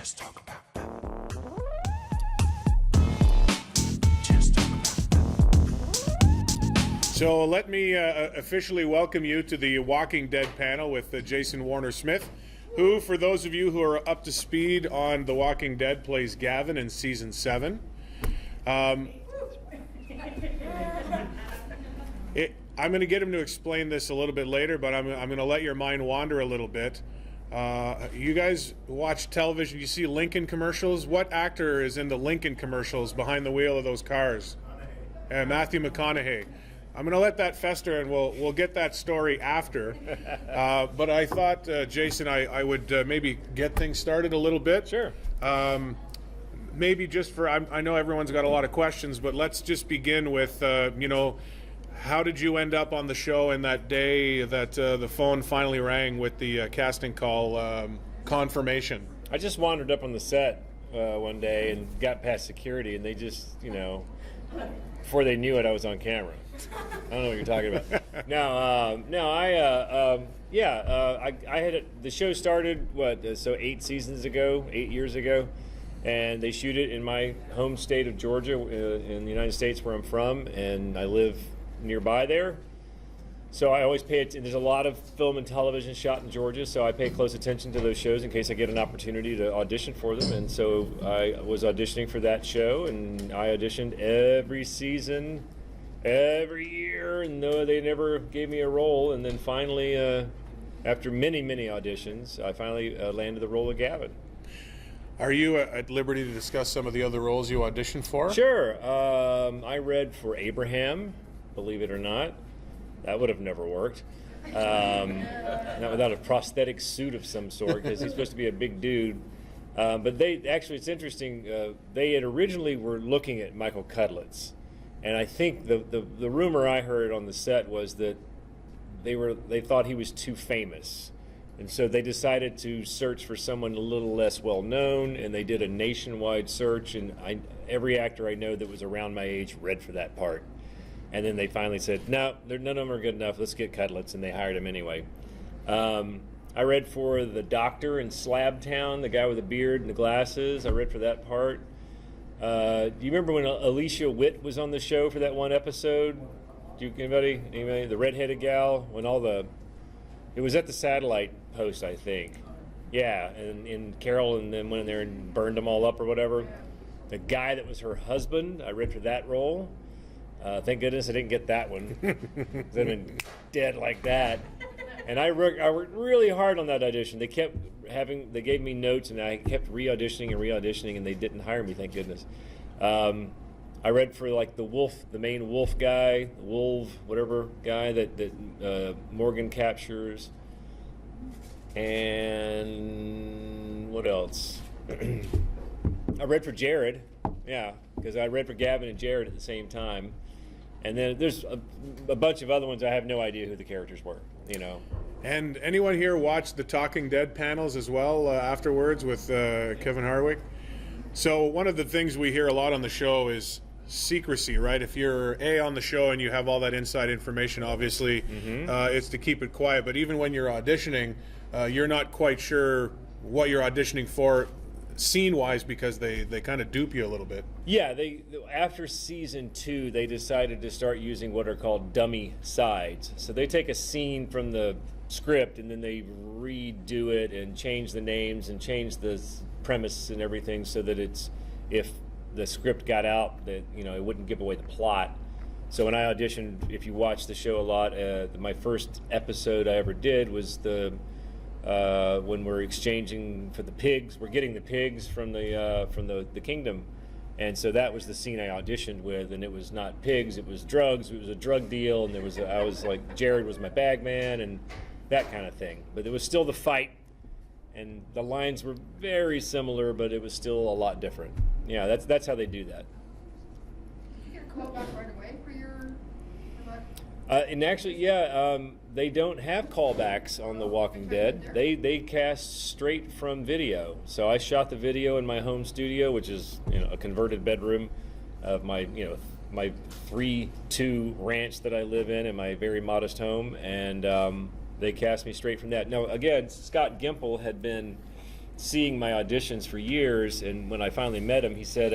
Just talk about that. Just talk about that. So let me officially welcome you to the Walking Dead panel with Jayson Warner Smith, who, for those of you who are up to speed on The Walking Dead, plays Gavin in season 7. I'm going to get him to explain this a little bit later, but I'm going to let your mind wander a little bit. You guys watch television, you see Lincoln commercials. What actor is in the Lincoln commercials behind the wheel of those cars? Matthew McConaughey. I'm going to let that fester, and we'll get that story after. But I thought, Jayson, I would maybe get things started a little bit. Sure. Maybe just for, I know everyone's got a lot of questions, but let's just begin with, how did you end up on the show in that day that the phone finally rang with the casting call confirmation? I just wandered up on the set one day and got past security, and they just, before they knew it, I was on camera. I don't know what you're talking about. I had the show started, 8 years ago, and they shoot it in my home state of Georgia, in the United States, where I'm from, and I live nearby there. So I always pay attention. There's a lot of film and television shot in Georgia, so I pay close attention to those shows in case I get an opportunity to audition for them. And so I was auditioning for that show, and I auditioned every season, every year, and no, they never gave me a role. And then finally, after many, many auditions, I finally landed the role of Gavin. Are you at liberty to discuss some of the other roles you auditioned for? Sure. I read for Abraham, believe it or not. That would have never worked. Not without a prosthetic suit of some sort, because he's supposed to be a big dude. But it's interesting, they had originally were looking at Michael Cudlitz. And I think the rumor I heard on the set was that they thought he was too famous. And so they decided to search for someone a little less well-known, and they did a nationwide search, and every actor I know that was around my age read for that part. And then they finally said, no, none of them are good enough, let's get Cudlitz, and they hired him anyway. I read for the doctor in Slabtown, the guy with the beard and the glasses. I read for that part. Do you remember when Alicia Witt was on the show for that one episode? Anybody? The redheaded gal? It was at the satellite post, I think. Yeah, and Carol and then went in there and burned them all up or whatever. The guy that was her husband, I read for that role. Thank goodness I didn't get that one. I'd been dead like that. And I worked really hard on that audition. They gave me notes, and I kept re-auditioning, and they didn't hire me, thank goodness. I read for the main wolf guy, the wolf, whatever guy that Morgan captures. And what else? I read for Jared, yeah, because I read for Gavin and Jared at the same time. And then there's a bunch of other ones I have no idea who the characters were, And anyone here watched the Talking Dead panels as well afterwards with Kevin Harwick? So one of the things we hear a lot on the show is secrecy, right? If you're on the show and you have all that inside information, obviously, it's to keep it quiet. But even when you're auditioning, you're not quite sure what you're auditioning for scene-wise, because they kind of dupe you a little bit. Yeah, after season 2, they decided to start using what are called dummy sides. So they take a scene from the script and then they redo it and change the names and change the premise and everything so that if the script got out, that it wouldn't give away the plot. So when I auditioned, if you watch the show a lot, my first episode I ever did was when we're exchanging for the pigs. We're getting the pigs from the kingdom, and so that was the scene I auditioned with. And it was not pigs; it was drugs. It was a drug deal, and I was like, Jared was my bag man, and that kind of thing. But it was still the fight, and the lines were very similar, but it was still a lot different. Yeah, that's how they do that. Did you get a call back right away for your? And actually, they don't have callbacks on The Walking Dead. They cast straight from video. So I shot the video in my home studio, which is a converted bedroom of my 3-2 ranch that I live in my very modest home, and they cast me straight from that. Now again, Scott Gimple had been seeing my auditions for years, and when I finally met him, he said,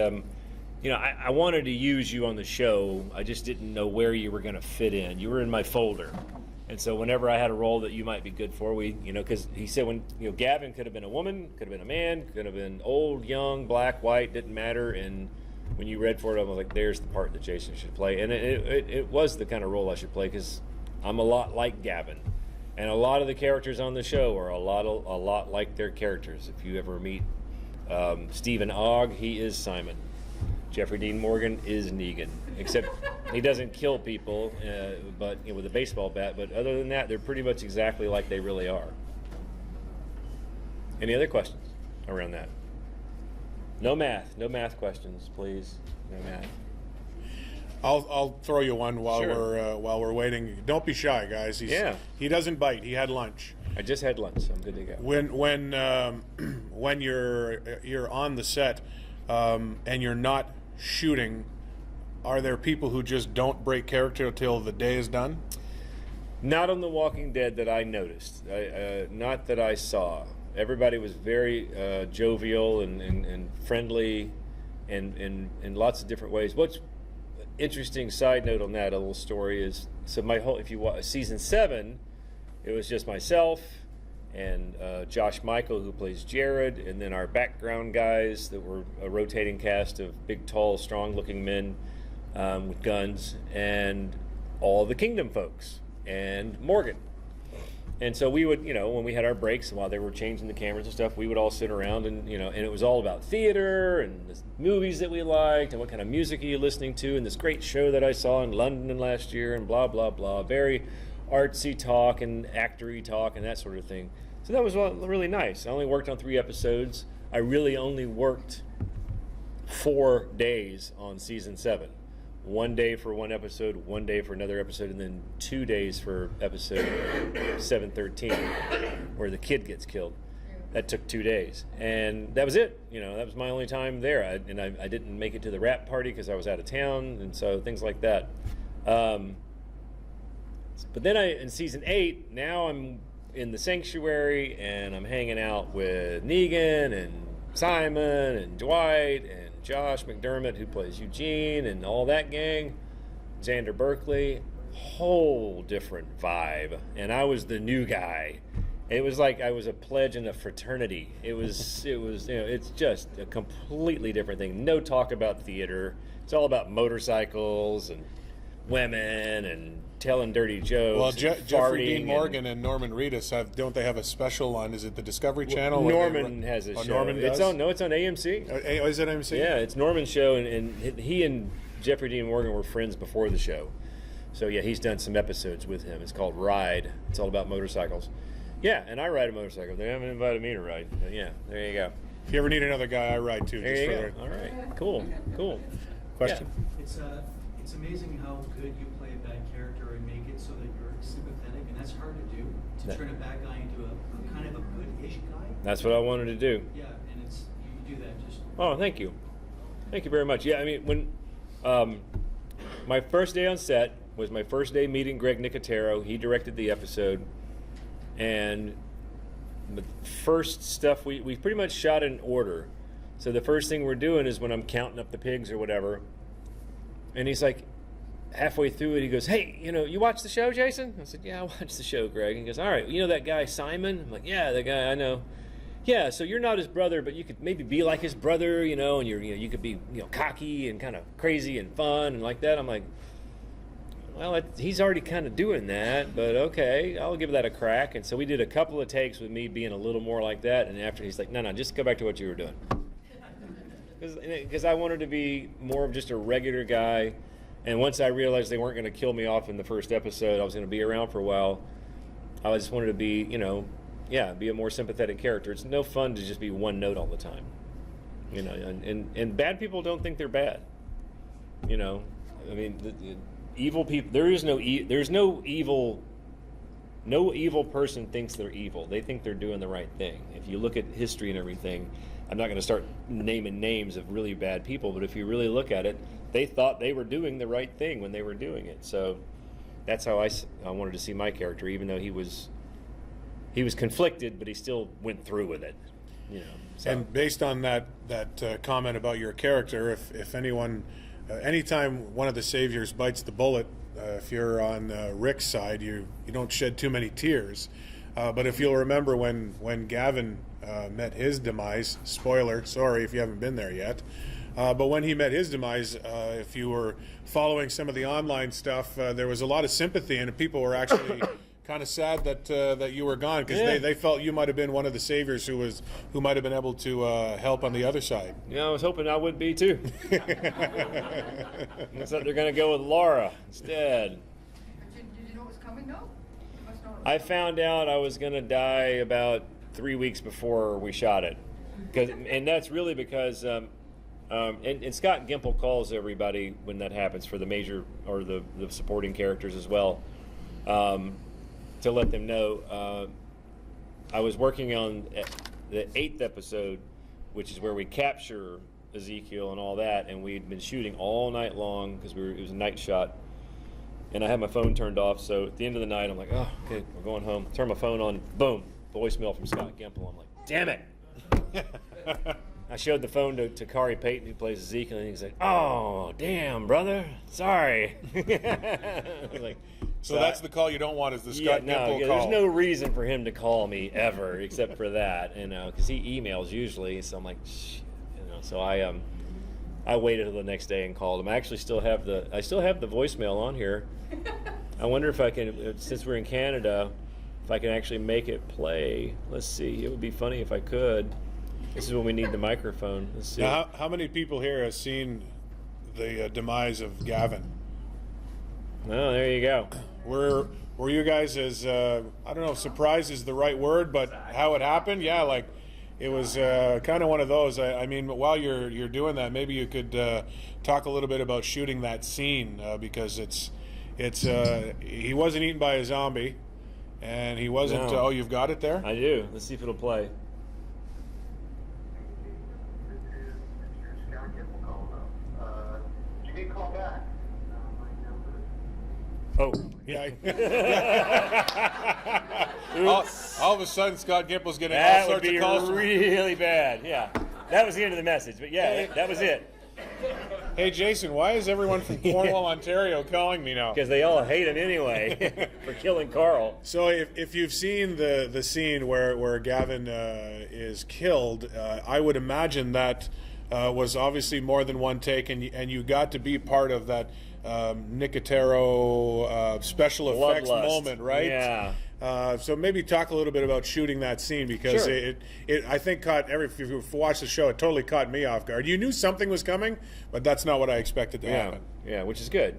you know, I wanted to use you on the show. I just didn't know where you were going to fit in. You were in my folder. And so whenever I had a role that you might be good for, because he said Gavin could have been a woman, could have been a man, could have been old, young, black, white, didn't matter. And when you read for it, I was like, there's the part that Jayson should play. And it was the kind of role I should play, because I'm a lot like Gavin. And a lot of the characters on the show are a lot like their characters. If you ever meet Stephen Ogg, he is Simon. Jeffrey Dean Morgan is Negan, except he doesn't kill people, but with a baseball bat. But other than that, they're pretty much exactly like they really are. Any other questions around that? No math questions, please. No math. I'll throw you one while Sure. we're waiting. Don't be shy, guys. He doesn't bite. He had lunch. I just had lunch, so I'm good to go. When you're on the set and you're not shooting, are there people who just don't break character until the day is done? Not on The Walking Dead that I noticed. Not that I saw. Everybody was very jovial and friendly, and in lots of different ways. What's interesting side note on that, a little story is, so if you watch season 7, it was just myself and Josh Michael, who plays Jared, and then our background guys that were a rotating cast of big, tall, strong-looking men with guns, and all the Kingdom folks, and Morgan. And so we would, when we had our breaks, while they were changing the cameras and stuff, we would all sit around and, and it was all about theater and the movies that we liked and what kind of music are you listening to and this great show that I saw in London last year and blah, blah, blah. Very artsy talk and actory talk and that sort of thing. So that was really nice. I only worked on 3 episodes. I really only worked 4 days on season 7. 1 day for one episode, 1 day for another episode, and then 2 days for episode 713, where the kid gets killed. That took 2 days, and that was it. That was my only time there. I didn't make it to the wrap party because I was out of town, and so things like that. But then in season 8, now I'm in the sanctuary, and I'm hanging out with Negan and Simon and Dwight and Josh McDermott, who plays Eugene, and all that gang, Xander Berkeley. Whole different vibe, and I was the new guy. It was like I was a pledge in a fraternity. It was it's just a completely different thing. No talk about theater. It's all about motorcycles and women and telling dirty jokes. Well, and Jeffrey Dean farting Morgan and Norman Reedus don't they have a special on? Is it the Discovery Channel? Norman has a show. Norman does? It's on AMC. Is it AMC? Yeah, it's Norman's show, and he and Jeffrey Dean Morgan were friends before the show. So yeah, he's done some episodes with him. It's called Ride. It's all about motorcycles. Yeah, and I ride a motorcycle. They haven't invited me to ride. But yeah, there you go. If you ever need another guy, I ride too. There you go. All right, cool. Question? Yeah. It's amazing how good you play a bad character and make it so that you're sympathetic, and that's hard to do, to turn a bad guy into a kind of a good-ish guy. That's what I wanted to do. Yeah, and you do that just... Oh, thank you. Thank you very much. Yeah, I mean, when my first day on set was my first day meeting Greg Nicotero. He directed the episode, and the first stuff, we pretty much shot in order. So the first thing we're doing is when I'm counting up the pigs or whatever, and he's like, halfway through it, he goes, "Hey, you watch the show, Jayson?" I said, "Yeah, I watched the show, Greg." And he goes, "All right, that guy Simon?" I'm like, "Yeah, that guy, I know." "Yeah, so you're not his brother, but you could maybe be like his brother, and you could be, cocky and kind of crazy and fun and like that." I'm like, "Well, he's already kind of doing that, but okay, I'll give that a crack." And so we did a couple of takes with me being a little more like that, and after he's like, "No, just go back to what you were doing." Because I wanted to be more of just a regular guy, and once I realized they weren't going to kill me off in the first episode, I was going to be around for a while. I just wanted to be, be a more sympathetic character. It's no fun to just be one note all the time, and bad people don't think they're bad. I mean, the evil people. There's no evil. No evil person thinks they're evil. They think they're doing the right thing. If you look at history and everything, I'm not going to start naming names of really bad people, but if you really look at it, they thought they were doing the right thing when they were doing it. So that's how I wanted to see my character, even though he was conflicted, but he still went through with it. you know. So. And based on that comment about your character, if anyone, anytime one of the saviors bites the bullet, if you're on Rick's side, you don't shed too many tears. But if you'll remember when Gavin met his demise, spoiler, sorry if you haven't been there yet, but when he met his demise, if you were following some of the online stuff, there was a lot of sympathy, and people were actually kind of sad that you were gone, because they felt you might have been one of the saviors who might have been able to help on the other side. Yeah, I was hoping I would be too. Looks like they're going to go with Laura instead. Did you know it was coming, though? You must know it was I found out I was going to die about 3 weeks before we shot it, and that's really because and Scott Gimple calls everybody when that happens for the major or the supporting characters as well, to let them know. I was working on the 8th episode, which is where we capture Ezekiel and all that, and we'd been shooting all night long because it was a night shot, and I had my phone turned off. So at the end of the night, I'm like, oh, okay, we're going home. Turn my phone on, boom, voicemail from Scott Gimple. I'm like, damn it. I showed the phone to Kari Payton, who plays Ezekiel, and he's like, oh, damn, brother, sorry. I was like, So that's the call you don't want, is the Scott Gimple call. There's no reason for him to call me ever except for that, you know, because he emails usually. So I'm like, shh, you know. So I waited until the next day and called him. I actually still have the voicemail on here. I wonder if I can, since we're in Canada, if I can actually make it play. Let's see. It would be funny if I could. This is when we need the microphone. Let's see. Now, how many people here have seen the demise of Gavin? Oh, there you go. Were you guys as I don't know if surprised is the right word, but how it happened? Yeah, like it was kind of one of those. I mean, while you're doing that, maybe you could talk a little bit about shooting that scene, because it's he wasn't eaten by a zombie, and he wasn't. No. Oh, you've got it there. I do. Let's see if it'll play. Oh, yeah. all of a sudden, Scott Gimple's getting all that would sorts be of calls. really bad. Yeah, that was the end of the message. But yeah, that was it. Hey, Jason, why is everyone from Cornwall, Ontario calling me now? Because they all hate him anyway for killing Carl. So if you've seen the scene where Gavin is killed, I would imagine that was obviously more than one take, and you got to be part of that Nicotero special effects Bloodlust. moment, right? Yeah. So maybe talk a little bit about shooting that scene, because Sure. it I think if you watched the show, it totally caught me off guard. You knew something was coming, but that's not what I expected to happen. Yeah, which is good.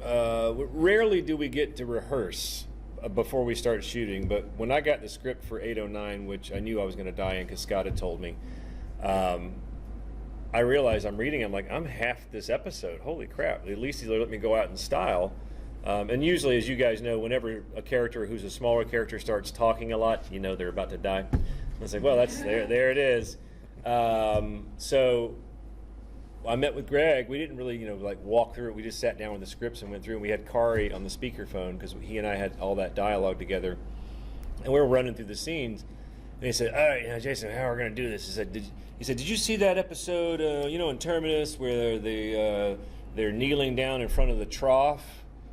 Rarely do we get to rehearse before we start shooting, but when I got the script for 809, which I knew I was going to die in because Scott had told me, I realized I'm reading, I'm like, I'm half this episode. Holy crap. At least he's let me go out in style. And usually, as you guys know, whenever a character who's a smaller character starts talking a lot, you know they're about to die. I was like, well, that's there it is. So I met with Greg. We didn't really, walk through it. We just sat down with the scripts and went through, and we had Kari on the speakerphone because he and I had all that dialogue together. And we were running through the scenes. And he said, all right, Jason, how are we going to do this? He said, did you see that episode, in Terminus where they're kneeling down in front of the trough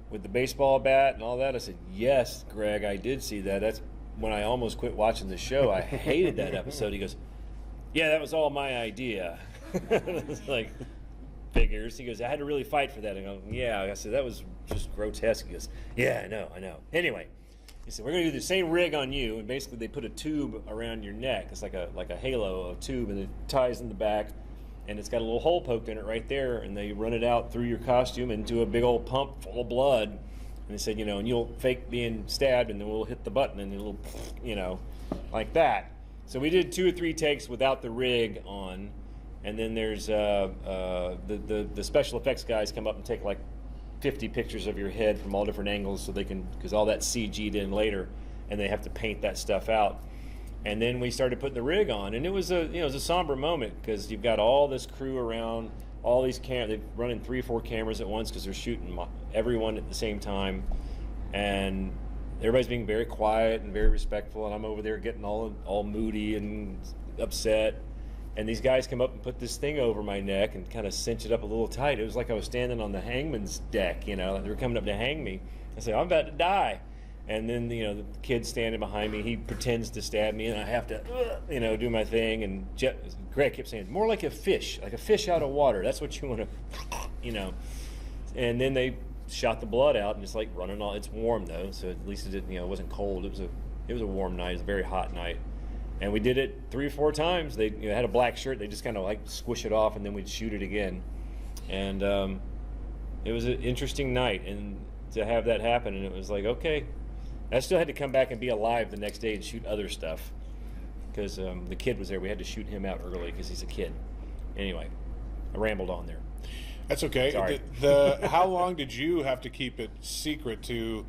with the baseball bat and all that? I said, yes, Greg, I did see that. That's when I almost quit watching the show. I hated that episode. He goes, yeah, that was all my idea. I was like, figures. He goes, I had to really fight for that. I go, yeah. I said, that was just grotesque. He goes, yeah, I know. Anyway. He said, we're going to do the same rig on you, and basically they put a tube around your neck. It's like a halo, a tube, and it ties in the back, and it's got a little hole poked in it right there, and they run it out through your costume into a big old pump full of blood. And they said, and you'll fake being stabbed, and then we'll hit the button, and it'll, like that. So we did 2 or 3 takes without the rig on, and then there's the special effects guys come up and take like 50 pictures of your head from all different angles so they can, because all that's CG'd in later, and they have to paint that stuff out. And then we started putting the rig on, and it was a somber moment because you've got all this crew around, all these they're running 3 or 4 cameras at once because they're shooting everyone at the same time, and everybody's being very quiet and very respectful, and I'm over there getting all moody and upset. And these guys come up and put this thing over my neck and kind of cinch it up a little tight. It was like I was standing on the hangman's deck, you know, like they were coming up to hang me. I said, I'm about to die. And then, you know, the kid standing behind me, he pretends to stab me, and I have to, you know, do my thing. And Greg kept saying, more like a fish out of water. That's what you want to, you know. And then they shot the blood out, and it's like running all. It's warm though, so at least it didn't, you know, it wasn't cold. It was a warm night. It was a very hot night. And we did it 3 or 4 times. They had a black shirt. They just kind of like squish it off, and then we'd shoot it again. And it was an interesting night, and to have that happen, and it was like, okay. I still had to come back and be alive the next day and shoot other stuff because the kid was there. We had to shoot him out early because he's a kid. Anyway, I rambled on there. That's okay. Sorry. How long did you have to keep it secret to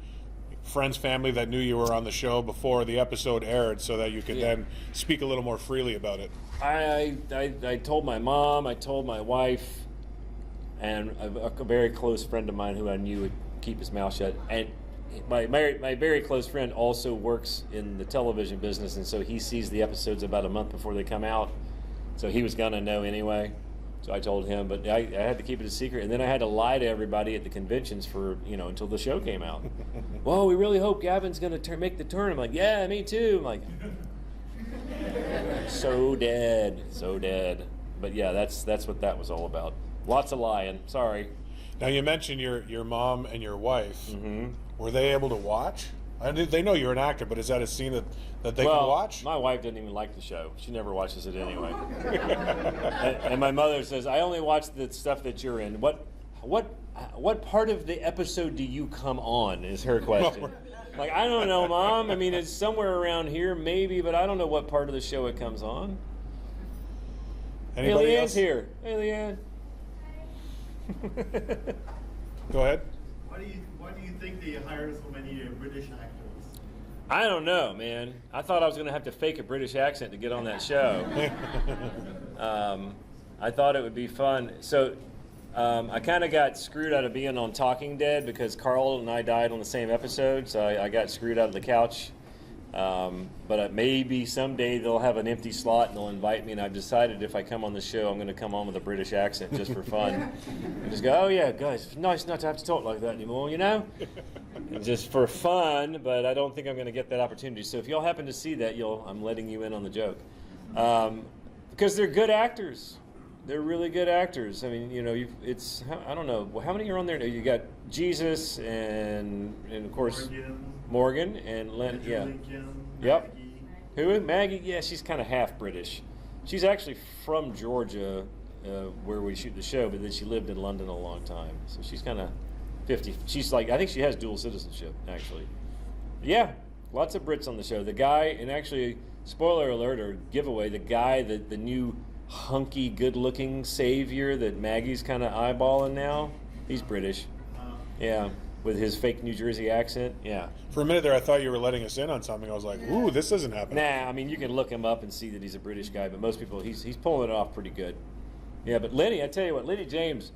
friends, family that knew you were on the show before the episode aired, so that you could then speak a little more freely about it? I told my mom, I told my wife, and a very close friend of mine who I knew would keep his mouth shut. And my very close friend also works in the television business, and so he sees the episodes about a month before they come out. So he was gonna know anyway. So I told him, but I had to keep it a secret, and then I had to lie to everybody at the conventions for, you know, until the show came out. Well, we really hope Gavin's gonna make the turn. I'm like, yeah, me too. I'm like, so dead. But yeah, that's what that was all about. Lots of lying. Sorry. Now you mentioned your mom and your wife. Mm-hmm. Were they able to watch? They know you're an actor, but is that a scene that they can watch? My wife didn't even like the show. She never watches it anyway. and my mother says, I only watch the stuff that you're in. What part of the episode do you come on, is her question. Like, I don't know, Mom. I mean, it's somewhere around here, maybe, but I don't know what part of the show it comes on. Anybody Hey, Leanne's else? here. Hey, Leanne. Go ahead. Why do you think they hire so many British actors? I don't know, man. I thought I was going to have to fake a British accent to get on that show. I thought it would be fun. So I kind of got screwed out of being on Talking Dead because Carl and I died on the same episode, so I got screwed out of the couch. But maybe someday they'll have an empty slot and they'll invite me, and I've decided if I come on the show, I'm going to come on with a British accent just for fun. And just go, oh yeah, guys, it's nice not to have to talk like that anymore, you know? And just for fun, but I don't think I'm going to get that opportunity. So if y'all happen to see that, I'm letting you in on the joke. Because they're good actors. They're really good actors. I mean, you know, I don't know, how many are on there? You got Jesus and of course, Morgan and Len, yeah. Lincoln, Yep. Maggie. Who? Maggie? Yeah, she's kind of half British. She's actually from Georgia, where we shoot the show, but then she lived in London a long time. So she's kind of 50. She's like, I think she has dual citizenship, actually. Yeah, lots of Brits on the show. The guy, and actually, spoiler alert or giveaway, the guy, the new hunky, good-looking savior that Maggie's kind of eyeballing now, he's British. Yeah. With his fake New Jersey accent, yeah. For a minute there, I thought you were letting us in on something. I was like, ooh, this doesn't happen. Nah, I mean, you can look him up and see that he's a British guy, but most people, he's pulling it off pretty good. Yeah, but Lenny, I tell you what, Lenny James,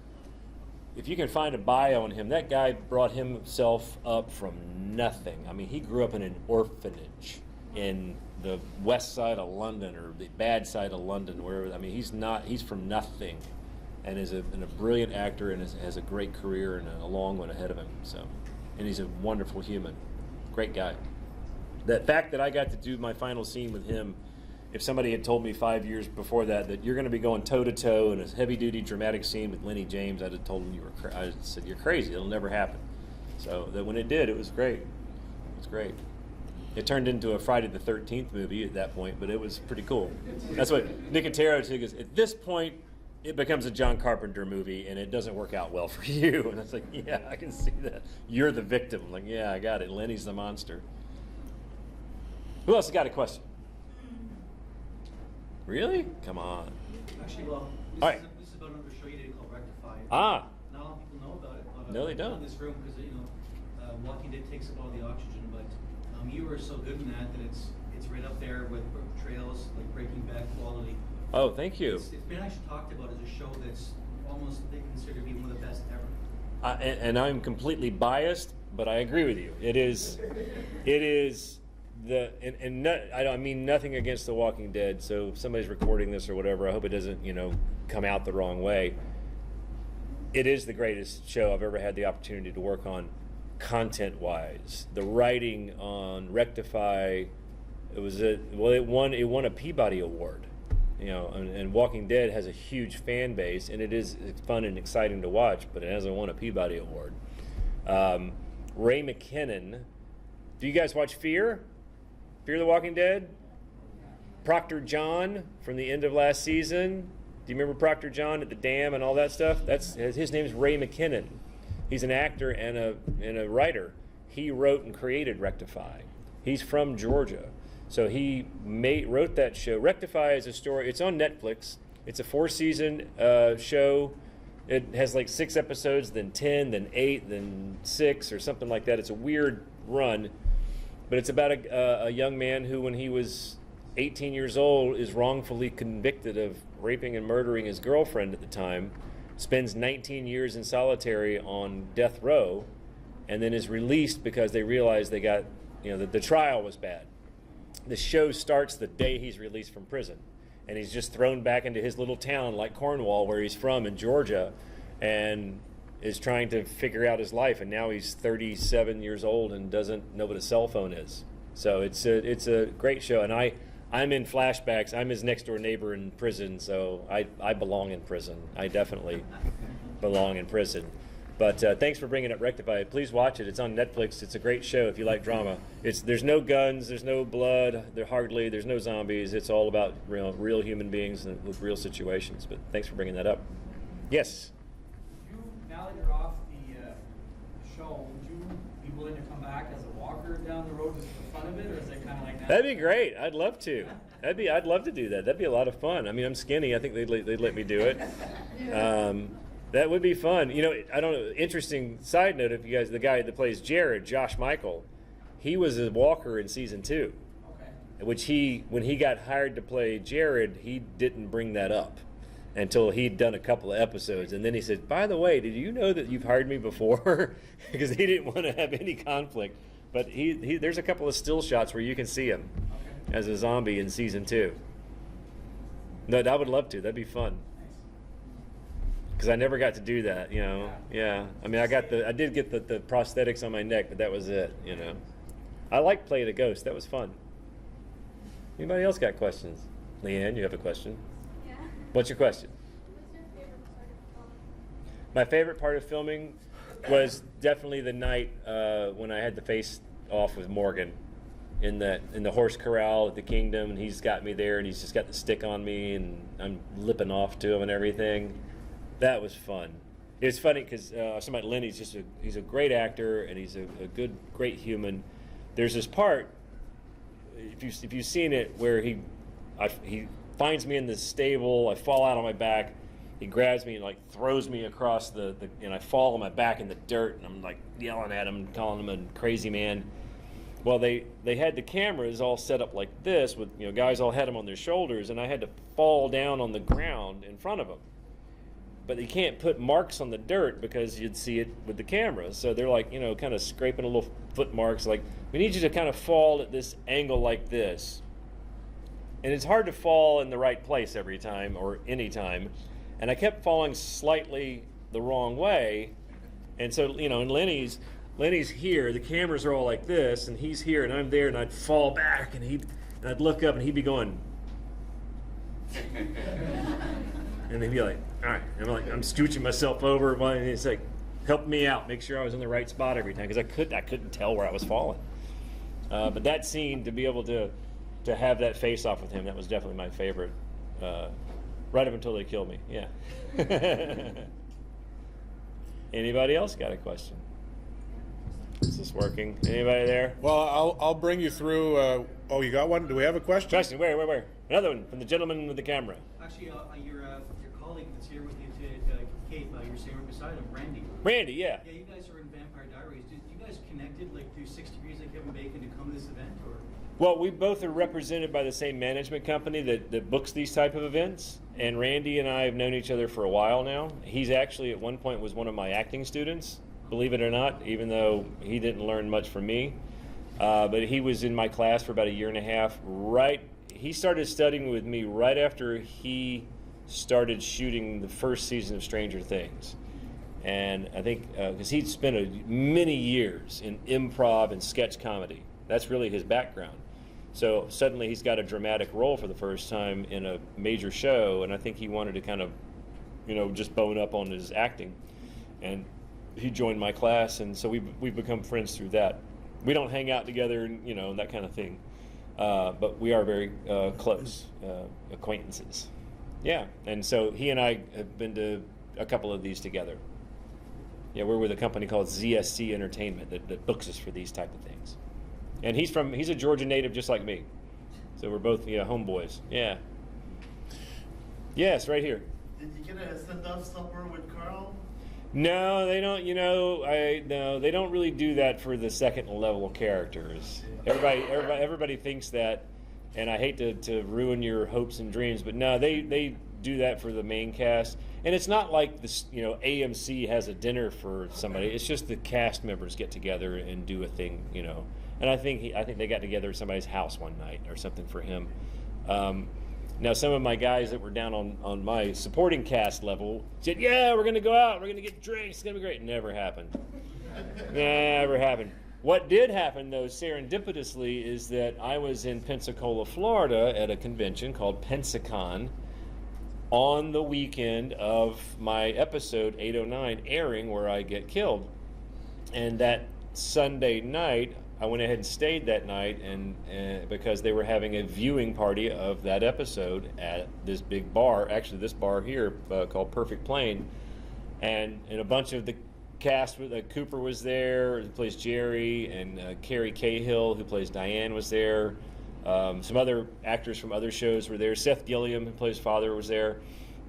if you can find a bio on him, that guy brought himself up from nothing. I mean, he grew up in an orphanage in the west side of London, or the bad side of London, wherever. I mean, he's from nothing. And is a brilliant actor and has a great career and a long one ahead of him. So, and he's a wonderful human, great guy. The fact that I got to do my final scene with him, if somebody had told me 5 years before that you're going to be going toe to toe in a heavy duty dramatic scene with Lenny James, I'd have told him I said you're crazy. It'll never happen. So that when it did, it was great. It was great. It turned into a Friday the 13th movie at that point, but it was pretty cool. That's what Nicotero said. At this point, it becomes a John Carpenter movie, and it doesn't work out well for you. And it's like, yeah, I can see that. You're the victim. I'm like, yeah, I got it. Lenny's the monster. Who else has got a question? Really? Come on. Actually, well, All right. this is about another show you did called Rectify. Ah. Not a lot of people know about it. But, No, they don't. In this room, because Walking Dead takes up all the oxygen, but you were so good in that it's right up there with portrayals like Breaking Bad quality. Oh, thank you. It's been actually talked about as a show that's almost they consider to be one of the best ever. And I'm completely biased, but I agree with you. It is I mean nothing against The Walking Dead. So if somebody's recording this or whatever, I hope it doesn't, come out the wrong way. It is the greatest show I've ever had the opportunity to work on, content-wise. The writing on Rectify, it won a Peabody Award. And Walking Dead has a huge fan base, and it's fun and exciting to watch, but it hasn't won a Peabody Award. Ray McKinnon. Do you guys watch Fear? Fear the Walking Dead? Proctor John from the end of last season. Do you remember Proctor John at the dam and all that stuff? His name is Ray McKinnon. He's an actor and a writer. He wrote and created Rectify. He's from Georgia. So he wrote that show. Rectify is a story. It's on Netflix. It's a 4-season show. It has like 6 episodes, then 10, then 8, then 6, or something like that. It's a weird run. But it's about a young man who, when he was 18 years old, is wrongfully convicted of raping and murdering his girlfriend at the time, spends 19 years in solitary on death row, and then is released because they realize they got, that the trial was bad. The show starts the day he's released from prison, and he's just thrown back into his little town like Cornwall, where he's from in Georgia, and is trying to figure out his life. And now he's 37 years old and doesn't know what a cell phone is. So it's a great show, and I'm in flashbacks. I'm his next door neighbor in prison, so I belong in prison. I definitely belong in prison. But thanks for bringing up Rectify. Please watch it. It's on Netflix. It's a great show if you like drama. There's no guns, there's no blood, there's no zombies. It's all about real human beings and with real situations. But thanks for bringing that up. Yes? Now that you're off the show, would you be willing to come back as a walker down the road just for the fun of it, or is it kind of like that? That'd be great. I'd love to. I'd love to do that. That'd be a lot of fun. I mean, I'm skinny. I think they'd let me do it. That would be fun. I don't know. Interesting side note, if you guys, the guy that plays Jared, Josh Michael, he was a walker in season 2. Okay. Which when he got hired to play Jared, he didn't bring that up until he'd done a couple of episodes. And then he said, by the way, did you know that you've hired me before? Because he didn't want to have any conflict. But there's a couple of still shots where you can see him as a zombie in season 2. No, I would love to. That'd be fun. Because I never got to do that, Yeah. I mean, I did get the prosthetics on my neck, but that was it, I like playing a ghost. That was fun. Anybody else got questions? Leanne, you have a question? Yeah. What's your question? What's your favorite part of filming? My favorite part of filming was definitely the night when I had to face off with Morgan in the horse corral at the Kingdom, and he's got me there, and he's just got the stick on me, and I'm lipping off to him and everything. That was fun. It's funny because somebody Lenny's he's a great actor, and he's a great human. There's this part, if you've seen it, where he finds me in the stable. I fall out on my back. He grabs me and throws me across and I fall on my back in the dirt, and I'm yelling at him, calling him a crazy man. Well, they had the cameras all set up like this with guys all had them on their shoulders, and I had to fall down on the ground in front of them. But you can't put marks on the dirt because you'd see it with the camera. So they're kind of scraping a little foot marks. We need you to kind of fall at this angle like this. And it's hard to fall in the right place every time or any time. And I kept falling slightly the wrong way. And so, and Lenny's here, the cameras are all like this, and he's here, and I'm there, and I'd fall back, and I'd look up, and he'd be going. And they'd be like, all right. And I'm scooching myself over, and it's help me out, make sure I was in the right spot every time, because I couldn't tell where I was falling. But that scene, to be able to have that face off with him, that was definitely my favorite. Right up until they killed me, yeah. Anybody else got a question? Is this working? Anybody there? Well, I'll bring you through. Oh, you got one? Do we have a question? Question, where? Another one from the gentleman with the camera. Actually, your colleague that's here with you today, Kate, you're saying right beside him, Randy. Randy, yeah. Yeah, you guys are in Vampire Diaries. Did you guys connected through 6 Degrees like Kevin Bacon to come to this event, or? Well, we both are represented by the same management company that books these type of events. And Randy and I have known each other for a while now. He's actually at one point was one of my acting students, believe it or not, even though he didn't learn much from me. But he was in my class for about a year and a half. He started studying with me right after he started shooting the first season of Stranger Things. And I think, because he'd spent many years in improv and sketch comedy. That's really his background. So suddenly he's got a dramatic role for the first time in a major show, and I think he wanted to kind of, just bone up on his acting. And he joined my class, and so we've become friends through that. We don't hang out together, and that kind of thing. But we are very close acquaintances. Yeah, and so he and I have been to a couple of these together. Yeah, we're with a company called ZSC Entertainment that books us for these type of things. And he's a Georgia native just like me. So we're both homeboys. Yeah. Yes, right here. Did you get a send-off supper with Carl? No, they don't. No, they don't really do that for the second level characters. Everybody thinks that, and I hate to ruin your hopes and dreams, but no, they do that for the main cast. And it's not like this, AMC has a dinner for somebody. It's just the cast members get together and do a thing, And I think they got together at somebody's house one night or something for him. Now, some of my guys that were down on my supporting cast level said, "Yeah, we're going to go out. We're going to get drinks. It's going to be great." Never happened. Never happened. What did happen, though, serendipitously, is that I was in Pensacola, Florida at a convention called Pensacon on the weekend of my episode 809 airing where I get killed. And that Sunday night, I went ahead and stayed that night and because they were having a viewing party of that episode at this big bar, actually this bar here called Perfect Plane, and a bunch of the cast, Cooper was there, who plays Jerry, and Carrie Cahill, who plays Diane, was there. Some other actors from other shows were there. Seth Gilliam, who plays Father, was there.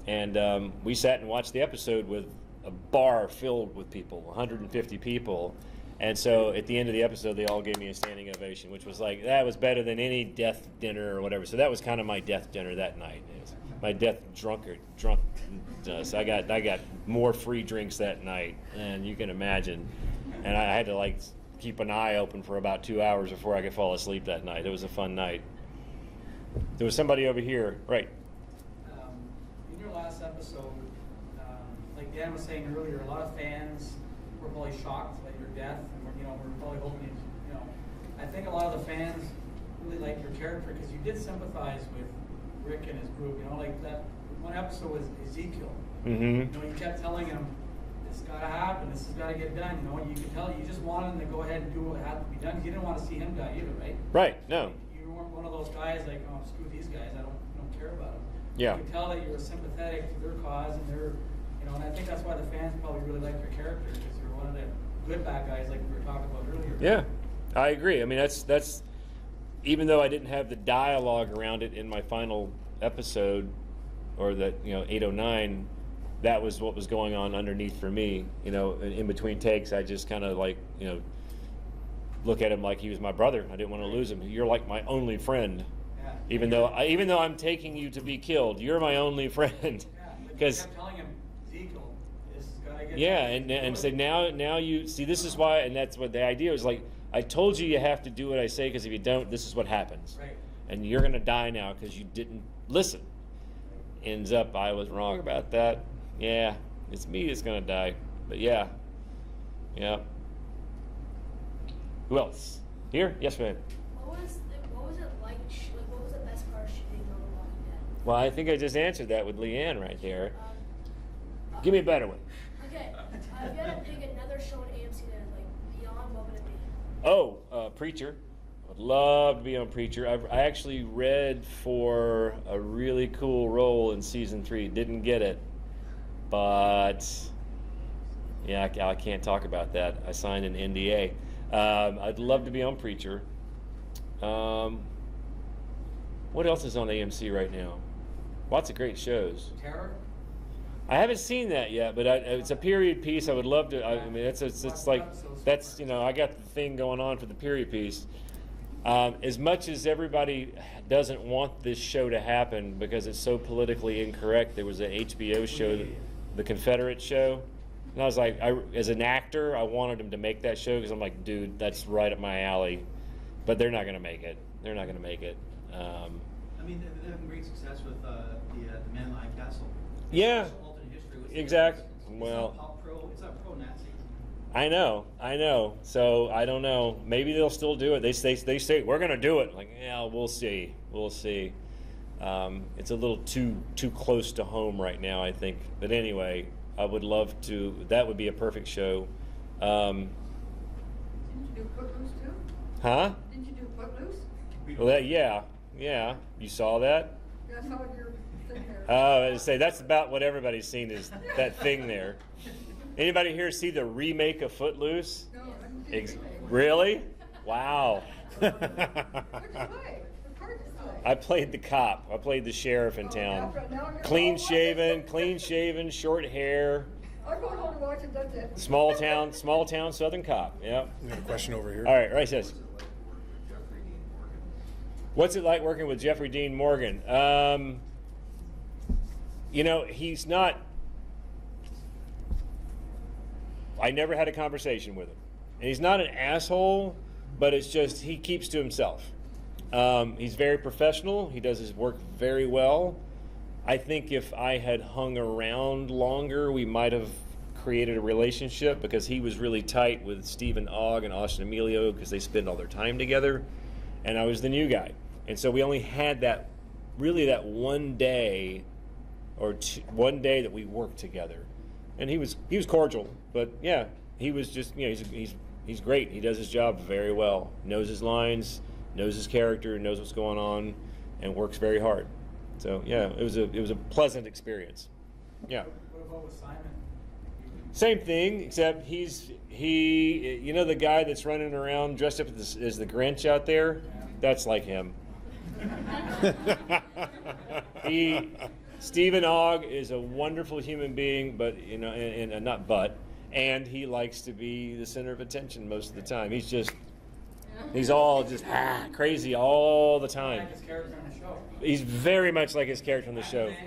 And we sat and watched the episode with a bar filled with people, 150 people. And so at the end of the episode, they all gave me a standing ovation, which was like, that was better than any death dinner or whatever. So that was kind of my death dinner that night. It was my death drunk. So I got more free drinks that night than you can imagine. And I had to keep an eye open for about 2 hours before I could fall asleep that night. It was a fun night. There was somebody over here, right? In your last episode, like Dan was saying earlier, a lot of fans were probably shocked at your death, and we're probably hoping I think a lot of the fans really liked your character because you did sympathize with Rick and his group. Like that one episode was Ezekiel. Mm-hmm. You kept telling him, "This has got to happen. This has got to get done." You could tell you just wanted him to go ahead and do what had to be done. You didn't want to see him die either, right? Right. No. You weren't one of those guys like, "Oh, screw these guys. I don't care about them." Yeah. You could tell that you were sympathetic to their cause and their, and I think that's why the fans probably really liked your character because you're one of the good bad guys like we were talking about earlier. Yeah, I agree. I mean, that's even though I didn't have the dialogue around it in my final episode, or that 809, that was what was going on underneath for me. In between takes, I just kind of look at him like he was my brother. I didn't want to lose him. You're like my only friend. Yeah. Even though I'm taking you to be killed, you're my only friend. Because kept telling him, Ezekiel, this has got to get done. And so now you see, this is why, and that's what the idea was like. I told you have to do what I say because if you don't, this is what happens. Right. And you're going to die now because you didn't listen. Ends up, I was wrong about that. Yeah, it's me that's going to die. But yeah. Who else? Here? Yes, ma'am. What was it like? What was the best part of shooting on The Walking Dead? Well, I think I just answered that with Leanne right there. Give me a better one. Okay, if you had to pick another show on AMC that is beyond, what would it be? Oh, Preacher. I'd love to be on Preacher. I actually read for a really cool role in season 3. Didn't get it, but yeah, I can't talk about that. I signed an NDA. I'd love to be on Preacher. What else is on AMC right now? Lots of great shows. Terror? I haven't seen that yet, but it's a period piece. I would love to. I mean, it's like that's I got the thing going on for the period piece. As much as everybody doesn't want this show to happen because it's so politically incorrect, there was an HBO show, the Confederate show. And I was like, as an actor, I wanted him to make that show because I'm like, dude, that's right up my alley. But they're not going to make it. They're not going to make it. I mean, they're having great success with the Man in the High Castle. Yeah. It's alternate history with Exactly. It's Well, not pop pro. It's not pro-Nazi. I know. So I don't know. Maybe they'll still do it. They say we're going to do it. Like, yeah, we'll see. It's a little too close to home right now, I think. But anyway, I would love to. That would be a perfect show. Didn't you do Footloose too? Huh? Didn't you do Footloose? Well, yeah. You saw that? Yeah, I saw your thing there. I would say that's about what everybody's seen is that thing there. Anybody here see the remake of Footloose? No, I didn't see anything. Really? Wow. What'd you play? What part did you play? I played the cop. I played the sheriff in town. Clean shaven, short hair. I'm going home to watch it, that's it. Small town Southern cop. Yep. I got a question over here. All right, right says. What's it like working with Jeffrey Dean Morgan? He's not. I never had a conversation with him, and he's not an asshole, but it's just he keeps to himself. He's very professional. He does his work very well. I think if I had hung around longer, we might have created a relationship because he was really tight with Stephen Ogg and Austin Emilio because they spend all their time together, and I was the new guy. And so we only had that one day one day that we worked together. And he was cordial, but yeah, he was just, he's great. He does his job very well, knows his lines, knows his character, knows what's going on, and works very hard. So yeah, it was a pleasant experience. Yeah. What about with Simon? Same thing, except he the guy that's running around dressed up as the Grinch out there. That's like him. Stephen Ogg is a wonderful human being, but and he likes to be the center of attention most of the time. He's all just crazy all the time. Like his character on the show. He's very much like his character on the show. And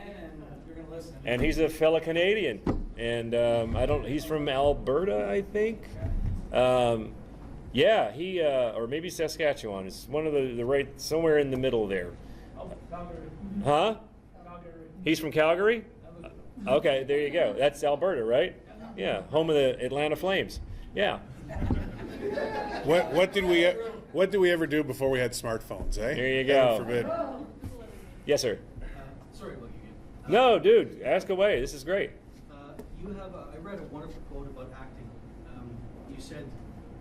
you're gonna listen. And he's a fellow Canadian, and he's from Alberta, I think. Yeah, he or maybe Saskatchewan. It's one of the right somewhere in the middle there. Huh? He's from Calgary? Okay, there you go. That's Alberta, right? Yeah, home of the Atlanta Flames. Yeah. What did we ever do before we had smartphones, eh? There you go. Heaven forbid. Yes, sir. Sorry about you again. No, dude, ask away. This is great. I read a wonderful quote about acting. You said,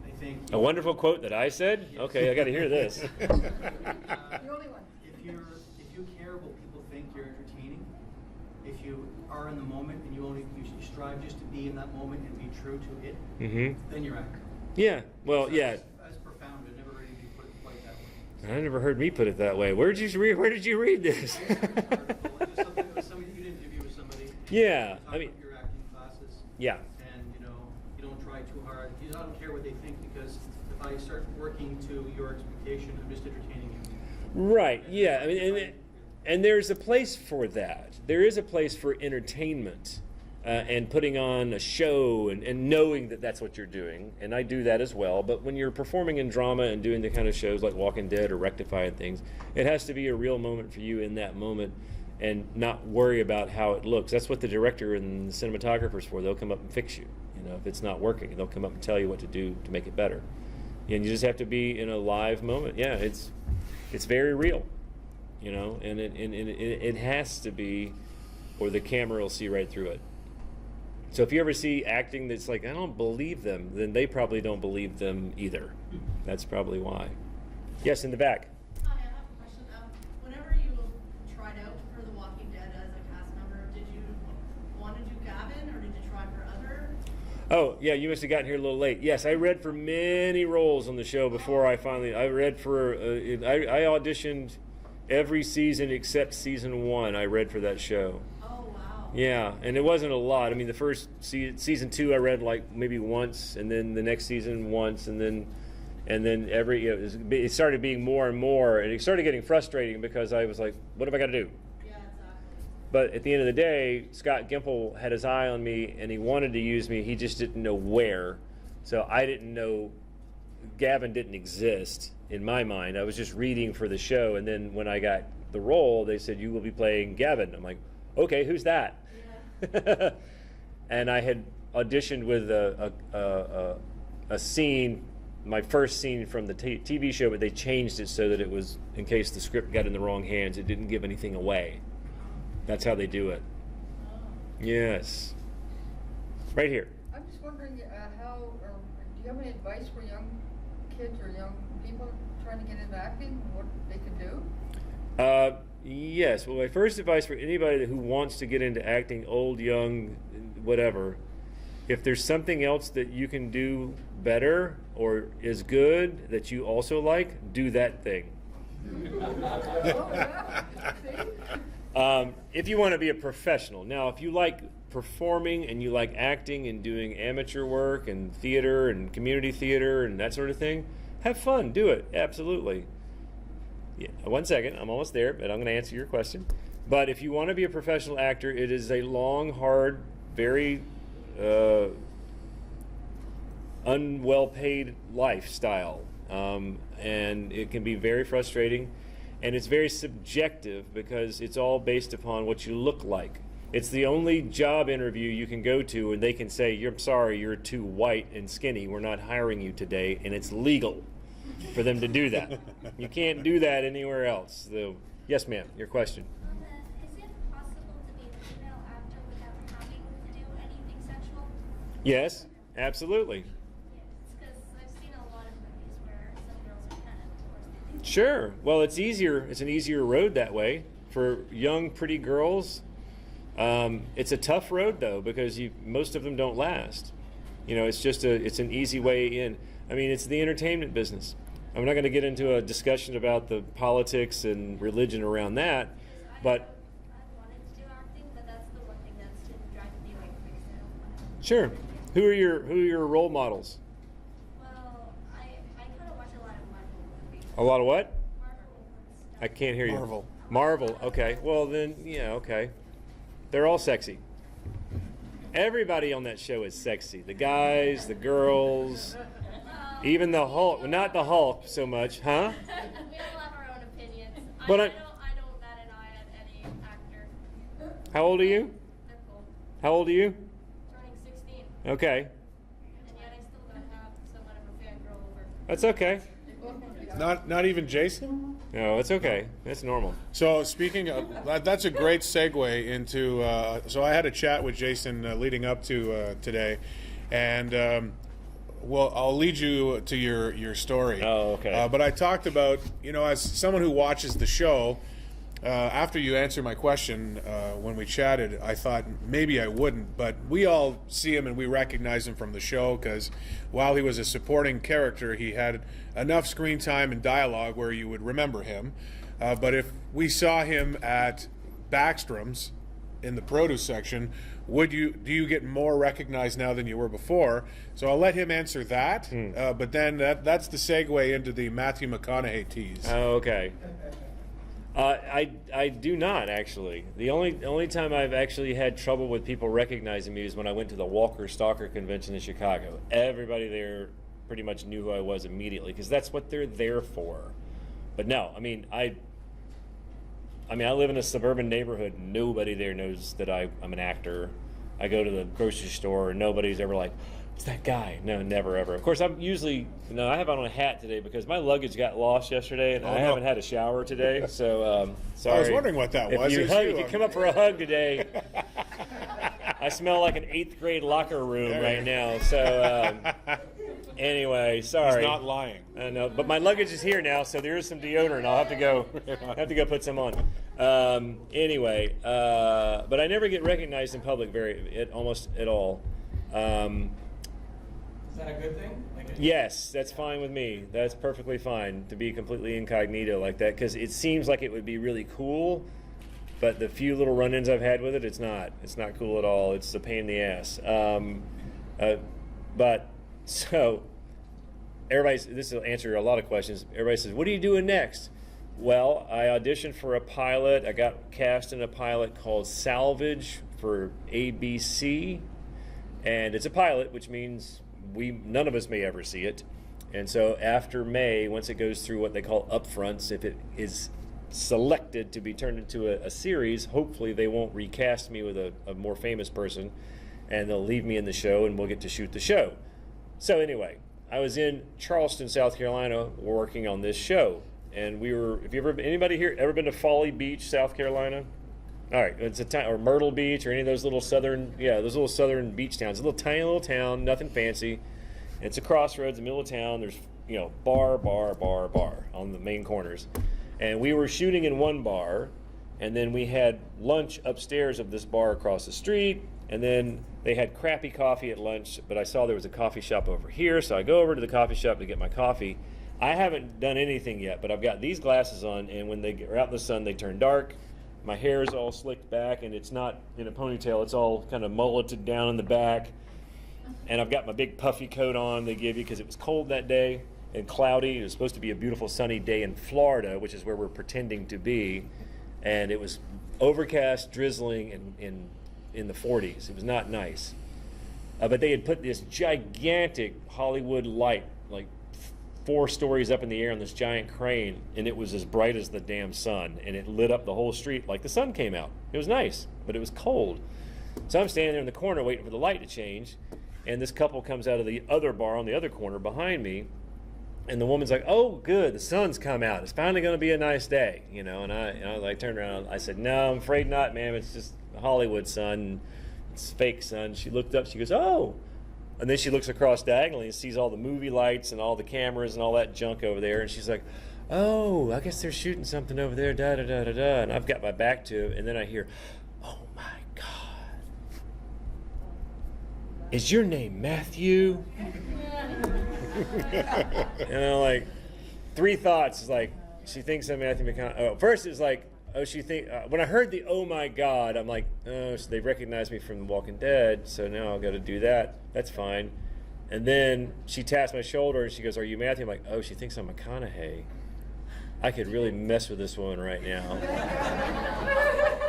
I think... A wonderful quote that I said? Yes. Okay, I got to hear this. The only one. If you care what people think you're entertaining, if you are in the moment and you strive just to be in that moment and be true to it, then you're acting. Yeah, well, yeah. That's profound. I never heard anybody put it quite that way. I never heard me put it that way. Where did you read this? It was somebody you did interview with somebody. Yeah, Talk I mean, about your acting classes. yeah. And you don't try too hard. You don't care what they think because if I start working to your expectation, I'm just entertaining you. Right, yeah. I mean, and there's a place for that. There is a place for entertainment and putting on a show and knowing that that's what you're doing. And I do that as well. But when you're performing in drama and doing the kind of shows like Walking Dead or Rectify and things, it has to be a real moment for you in that moment and not worry about how it looks. That's what the director and the cinematographer's for. They'll come up and fix you. If it's not working, they'll come up and tell you what to do to make it better. And you just have to be in a live moment. Yeah, it's very real, and it has to be, or the camera will see right through it. So if you ever see acting that's like, I don't believe them, then they probably don't believe them either. That's probably why. Yes, in the back. Hi, I have a question. Whenever you tried out for The Walking Dead as a cast member, did you want to do Gavin or did you try for other? Oh, yeah, you must have gotten here a little late. Yes, I read for many roles on the show before I read for, I auditioned every season except season 1. I read for that show. Oh, wow. Yeah, and it wasn't a lot. I mean, the first season 2 I read like maybe once, and then the next season once, and then it started being more and more, and it started getting frustrating because I was like, what have I got to do? Yeah, exactly. But at the end of the day, Scott Gimple had his eye on me, and he wanted to use me. He just didn't know where. So I didn't know. Gavin didn't exist in my mind. I was just reading for the show, and then when I got the role, they said, you will be playing Gavin. I'm like, okay, who's that? Yeah. And I had auditioned with a scene, my first scene from the TV show, but they changed it so that it was, in case the script got in the wrong hands, it didn't give anything away. That's how they do it. Yes. Right here. I'm just wondering how, or do you have any advice for young kids or young people trying to get into acting, what they can do? Yes. Well, my first advice for anybody who wants to get into acting, old, young, whatever, if there's something else that you can do better or is good that you also like, do that thing. Oh, yeah. See? If you want to be a professional. Now, if you like performing and you like acting and doing amateur work and theater and community theater and that sort of thing, have fun, do it, absolutely. Yeah, 1 second, I'm almost there, but I'm going to answer your question. But if you want to be a professional actor, it is a long, hard, very unwell-paid lifestyle, and it can be very frustrating, and it's very subjective because it's all based upon what you look like. It's the only job interview you can go to and they can say, I'm sorry, you're too white and skinny, we're not hiring you today, and it's legal for them to do that. You can't do that anywhere else. Yes, ma'am, your question. Is it possible to be a female actor without having to do anything sexual? Yes, absolutely. Yes, because I've seen a lot of movies where some girls are kind of forced to do Sure. Well, it's easier. It's an easier road that way for young, pretty girls. It's a tough road though because most of them don't last. It's an easy way in. I mean, it's the entertainment business. I'm not going to get into a discussion about the politics and religion around that, but I wanted to do acting, but that's the one thing that's been driving me away from it. sure. Who are your role models? Well, I kind of watch a lot of Marvel movies. A lot of what? Marvel stuff. I can't hear you. Marvel. Marvel. Okay. Well then, yeah. Okay. They're all sexy. Everybody on that show is sexy. The guys, the girls, even the Hulk. Not the Hulk so much, huh? We all have our own opinions. But I don't bat an eye at any actor. How old are you? They're cool. How old are you? Turning 16. Okay. And yet I still don't have somewhat of a fangirl over. That's okay. Not even Jason? No, it's okay. That's normal. So speaking of, that's a great segue into, so I had a chat with Jason leading up to today, and well, I'll lead you to your story. Oh, okay. But I talked about, as someone who watches the show, after you answered my question when we chatted, I thought maybe I wouldn't, but we all see him and we recognize him from the show because while he was a supporting character, he had enough screen time and dialogue where you would remember him. But if we saw him at Backstrom's in the produce section, do you get more recognized now than you were before? So I'll let him answer that. But then that's the segue into the Matthew McConaughey tease. Oh, okay. I do not actually. The only time I've actually had trouble with people recognizing me is when I went to the Walker Stalker convention in Chicago. Everybody there pretty much knew who I was immediately because that's what they're there for. But no, I mean I live in a suburban neighborhood. Nobody there knows that I'm an actor. I go to the grocery store and nobody's ever like, it's that guy. No, never ever. Of course, I have on a hat today because my luggage got lost yesterday and I haven't had a shower today. So sorry. I was wondering what that was. If you come up for a hug today, I smell like an 8th grade locker room right now. So anyway, sorry. He's not lying. I know, but my luggage is here now, so there is some deodorant. I'll have to go put some on. Anyway, but I never get recognized in public almost at all. Is that a good thing? Yes, that's fine with me. That's perfectly fine to be completely incognito like that because it seems like it would be really cool, but the few little run-ins I've had with it, it's not cool at all. It's a pain in the ass. But so this will answer a lot of questions. Everybody says, "What are you doing next?" Well, I auditioned for a pilot. I got cast in a pilot called Salvage for ABC, and it's a pilot, which means none of us may ever see it. And so after May, once it goes through what they call upfronts, if it is selected to be turned into a series, hopefully they won't recast me with a more famous person, and they'll leave me in the show, and we'll get to shoot the show. So anyway, I was in Charleston, South Carolina, working on this show. And we were, anybody here ever been to Folly Beach, South Carolina? All right, it's or Myrtle Beach, or any of those little southern beach towns. It's a little tiny little town, nothing fancy. It's a crossroads in the middle of town. There's, bar on the main corners. And we were shooting in one bar, and then we had lunch upstairs of this bar across the street, and then they had crappy coffee at lunch, but I saw there was a coffee shop over here, so I go over to the coffee shop to get my coffee. I haven't done anything yet, but I've got these glasses on, and when they are out in the sun, they turn dark. My hair is all slicked back, and it's not in a ponytail. It's all kind of mulleted down in the back. And I've got my big puffy coat on they give you because it was cold that day and cloudy. It was supposed to be a beautiful sunny day in Florida, which is where we're pretending to be. And it was overcast, drizzling, in the 40s. It was not nice. But they had put this gigantic Hollywood light, like 4 stories up in the air on this giant crane, and it was as bright as the damn sun, and it lit up the whole street like the sun came out. It was nice, but it was cold. So I'm standing there in the corner waiting for the light to change, and this couple comes out of the other bar on the other corner behind me, and the woman's like, "Oh, good, the sun's come out. It's finally going to be a nice day," And I turned around. I said, "No, I'm afraid not, ma'am. It's just Hollywood sun. It's fake sun." She looked up. She goes, "Oh." And then she looks across diagonally and sees all the movie lights and all the cameras and all that junk over there. And she's like, "Oh, I guess they're shooting something over there, da-da-da-da-da." And I've got my back to it. And then I hear, "Oh, my God. Is your name Matthew?" And I'm like, 3 thoughts. It's like, she thinks I'm Matthew McConaughey. Oh, first it's like, when I heard the "oh my God," I'm like, oh, so they recognized me from The Walking Dead, so now I've got to do that. That's fine. And then she taps my shoulder and she goes, "Are you Matthew?" I'm like, oh, she thinks I'm McConaughey. I could really mess with this woman right now.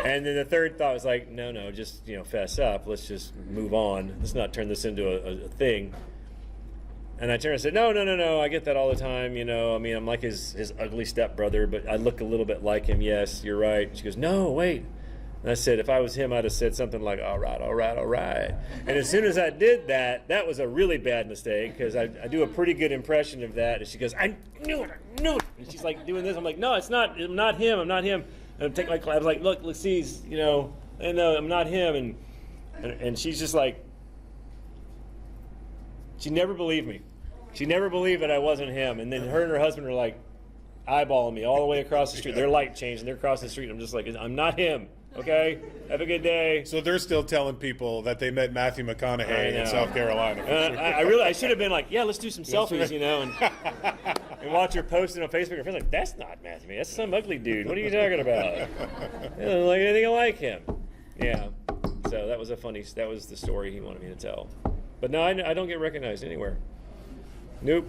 And then the third thought was like, no, just fess up. Let's just move on. Let's not turn this into a thing. And I turned and said, no, I get that all the time, I'm like his ugly stepbrother, but I look a little bit like him. Yes, you're right. And she goes, "No, wait." And I said, if I was him, I'd have said something like, all right. And as soon as I did that, that was a really bad mistake, because I do a pretty good impression of that. And she goes, I knew it. And she's like doing this. I'm like, no, I'm not him. And I take my class. I was like, look, see, no, I'm not him. And she's just like, she never believed me. She never believed that I wasn't him. And then her and her husband are like eyeballing me all the way across the street. Their light changed, and they're crossing the street. And I'm just like, I'm not him. Okay? Have a good day. So they're still telling people that they met Matthew McConaughey in South Carolina. I should have been like, yeah, let's do some selfies, and watch her post it on Facebook. Her friends like, that's not Matthew. That's some ugly dude. What are you talking about? He doesn't look anything like him. Yeah. So that was the story he wanted me to tell. But no, I don't get recognized anywhere. Nope.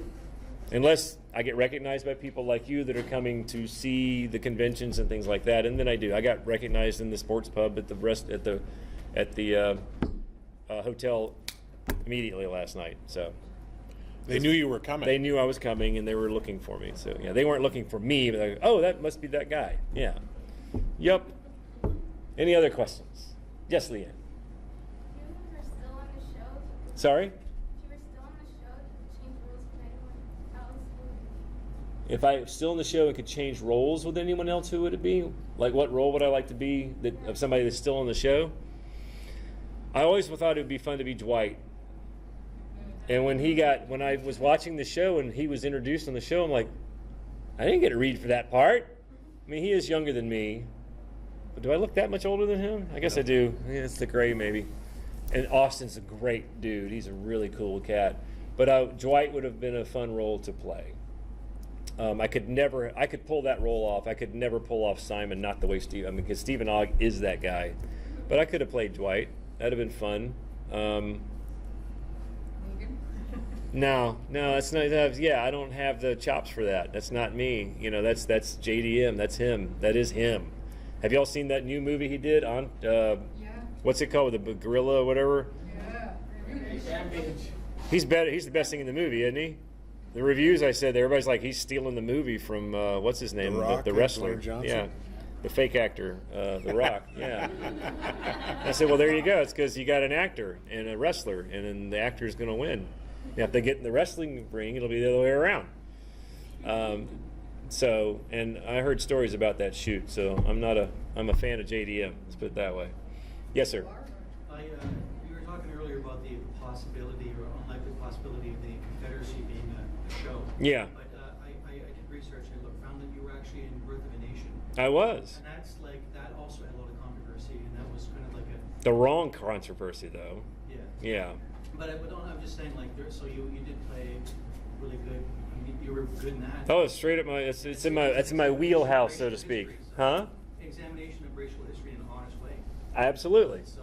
Unless I get recognized by people like you that are coming to see the conventions and things like that, and then I do. I got recognized in the sports pub at the hotel immediately last night. So they knew you were coming. They knew I was coming, and they were looking for me. So yeah, they weren't looking for me, but like, oh, that must be that guy. Yeah. Yep. Any other questions? Yes, Leanne. You were still on the show? Sorry? If you were still on the show, did you change rules with anyone else? If I was still in the show and could change roles with anyone else, who would it be? Like, what role would I like to be of somebody that's still on the show? I always thought it would be fun to be Dwight. And when I was watching the show and he was introduced on the show, I'm like, I didn't get to read for that part. I mean, he is younger than me. But do I look that much older than him? I guess I do. Yeah, it's the gray maybe. And Austin's a great dude. He's a really cool cat. But Dwight would have been a fun role to play. I could pull that role off. I could never pull off Simon, not the way because Stephen Ogg is that guy. But I could have played Dwight. That'd have been fun. No, that's not. Yeah, I don't have the chops for that. That's not me. You know, that's JDM. That's him. That is him. Have y'all seen that new movie he did on? Yeah. What's it called? The gorilla or whatever. Yeah. He's better. He's the best thing in the movie, isn't he? The reviews I said, everybody's like, he's stealing the movie from what's his name, The Rock, the wrestler. Dwayne Johnson? Yeah, the fake actor, The Rock. Yeah. I said, well, there you go. It's because you got an actor and a wrestler, and then the actor's going to win. Now, if they get in the wrestling ring, it'll be the other way around. So, and I heard stories about that shoot. So I'm a fan of JDM. Let's put it that way. Yes, sir. You were talking earlier about the possibility or unlikely possibility of the Confederacy being a show. Yeah. But I did research. I found that you were actually in Birth of a Nation. I was. And that's like, that also had a lot of controversy, and that was kind of like a... The wrong controversy, though. Yeah. Yeah. But I'm just saying, like, so you did play really good. I mean, you were good in that. Oh, it's straight up my. It's in my wheelhouse, so to speak. Huh? Examination of racial history in an honest way. Absolutely. So,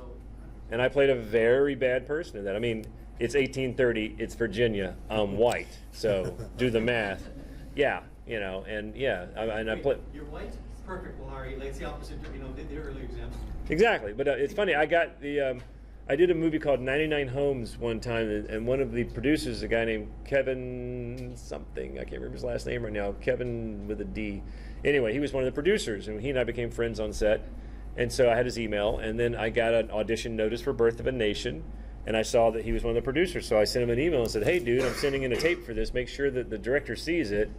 And I played a very bad person in that. I mean, it's 1830. It's Virginia. I'm white, so do the math. Yeah, you know, and yeah, I play. You're white? Perfect. Well, Harry, like, it's the opposite of, the earlier example. Exactly, but it's funny. I got the. I did a movie called 99 Homes one time, and one of the producers is a guy named Kevin something. I can't remember his last name right now. Kevin with a D. Anyway, he was one of the producers, and he and I became friends on set. And so I had his email, and then I got an audition notice for Birth of a Nation, and I saw that he was one of the producers. So I sent him an email and said, hey, dude, I'm sending in a tape for this. Make sure that the director sees it.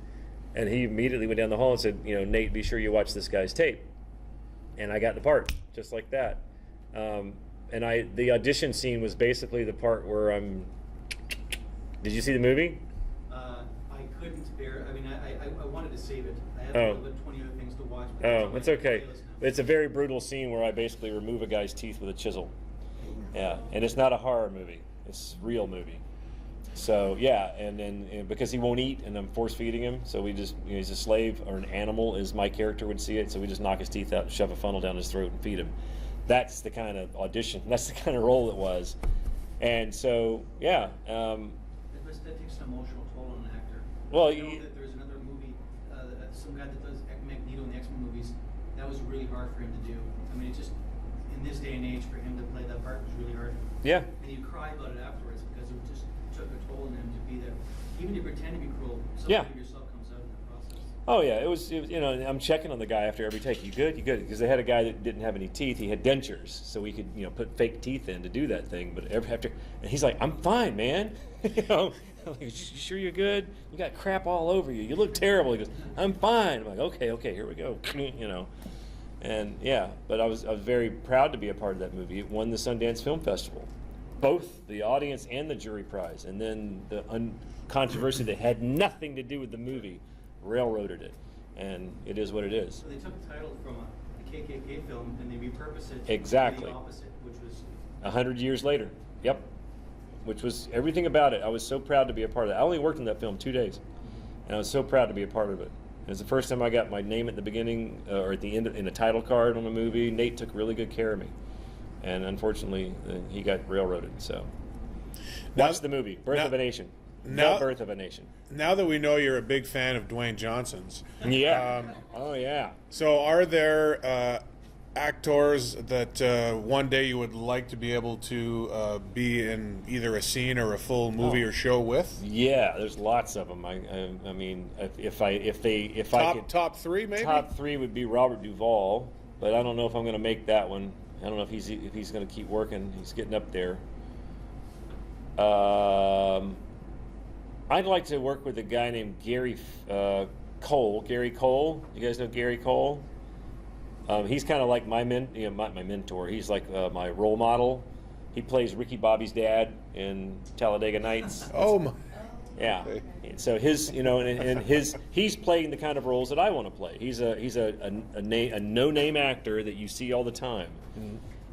And he immediately went down the hall and said, Nate, be sure you watch this guy's tape. And I got the part, just like that. And the audition scene was basically the part where I'm... Did you see the movie? I couldn't bear... I mean, I wanted to save it. I had about 20 other things to watch. But Oh, that's okay. It's a very brutal scene where I basically remove a guy's teeth with a chisel. Yeah, and it's not a horror movie. It's a real movie. So, yeah, and then because he won't eat and I'm force feeding him, so we just, he's a slave or an animal as my character would see it, so we just knock his teeth out and shove a funnel down his throat and feed him. That's the kind of audition, that's the kind of role it was. And so, yeah. That takes an emotional toll on an actor. Well, I know that there's another movie, some guy that does Magneto in the X-Men movies, that was really hard for him to do. I mean, it's just, in this day and age, for him to play that part was really hard. Yeah. And you cry about it afterwards because it just took a toll on him to be there. Even to pretend to be cruel, something Yeah. of yourself comes out in the process. Oh yeah, it was I'm checking on the guy after every take. You good? Because they had a guy that didn't have any teeth. He had dentures, so we could put fake teeth in to do that thing. But after, and he's like, I'm fine, man. I'm like, you sure you're good? You got crap all over you. You look terrible. He goes, I'm fine. I'm like, okay, here we go. And yeah, but I was very proud to be a part of that movie. It won the Sundance Film Festival, both the audience and the jury prize. And then the controversy that had nothing to do with the movie railroaded it, and it is what it is. So they took a title from a KKK film and they repurposed it Exactly. to the opposite, which was 100 years later. Yep. Which was everything about it. I was so proud to be a part of that. I only worked in that film 2 days, and I was so proud to be a part of it. It was the first time I got my name at the beginning or at the end in a title card on a movie. Nate took really good care of me, and unfortunately, he got railroaded. So, watch the movie Birth of a Nation. The Birth of a Nation. Now that we know you're a big fan of Dwayne Johnson's, Yeah. Oh yeah. so are there actors that one day you would like to be able to be in either a scene or a full movie or show with? Yeah, there's lots of them. I mean, if I could, Top three maybe. top three would be Robert Duvall, but I don't know if I'm going to make that one. I don't know if he's going to keep working. He's getting up there. I'd like to work with a guy named Gary Cole. Gary Cole. You guys know Gary Cole? He's kind of like my mentor. He's like my role model. He plays Ricky Bobby's dad in Talladega Nights. Oh my. Yeah. Okay. So his, he's playing the kind of roles that I want to play. He's a no-name actor that you see all the time.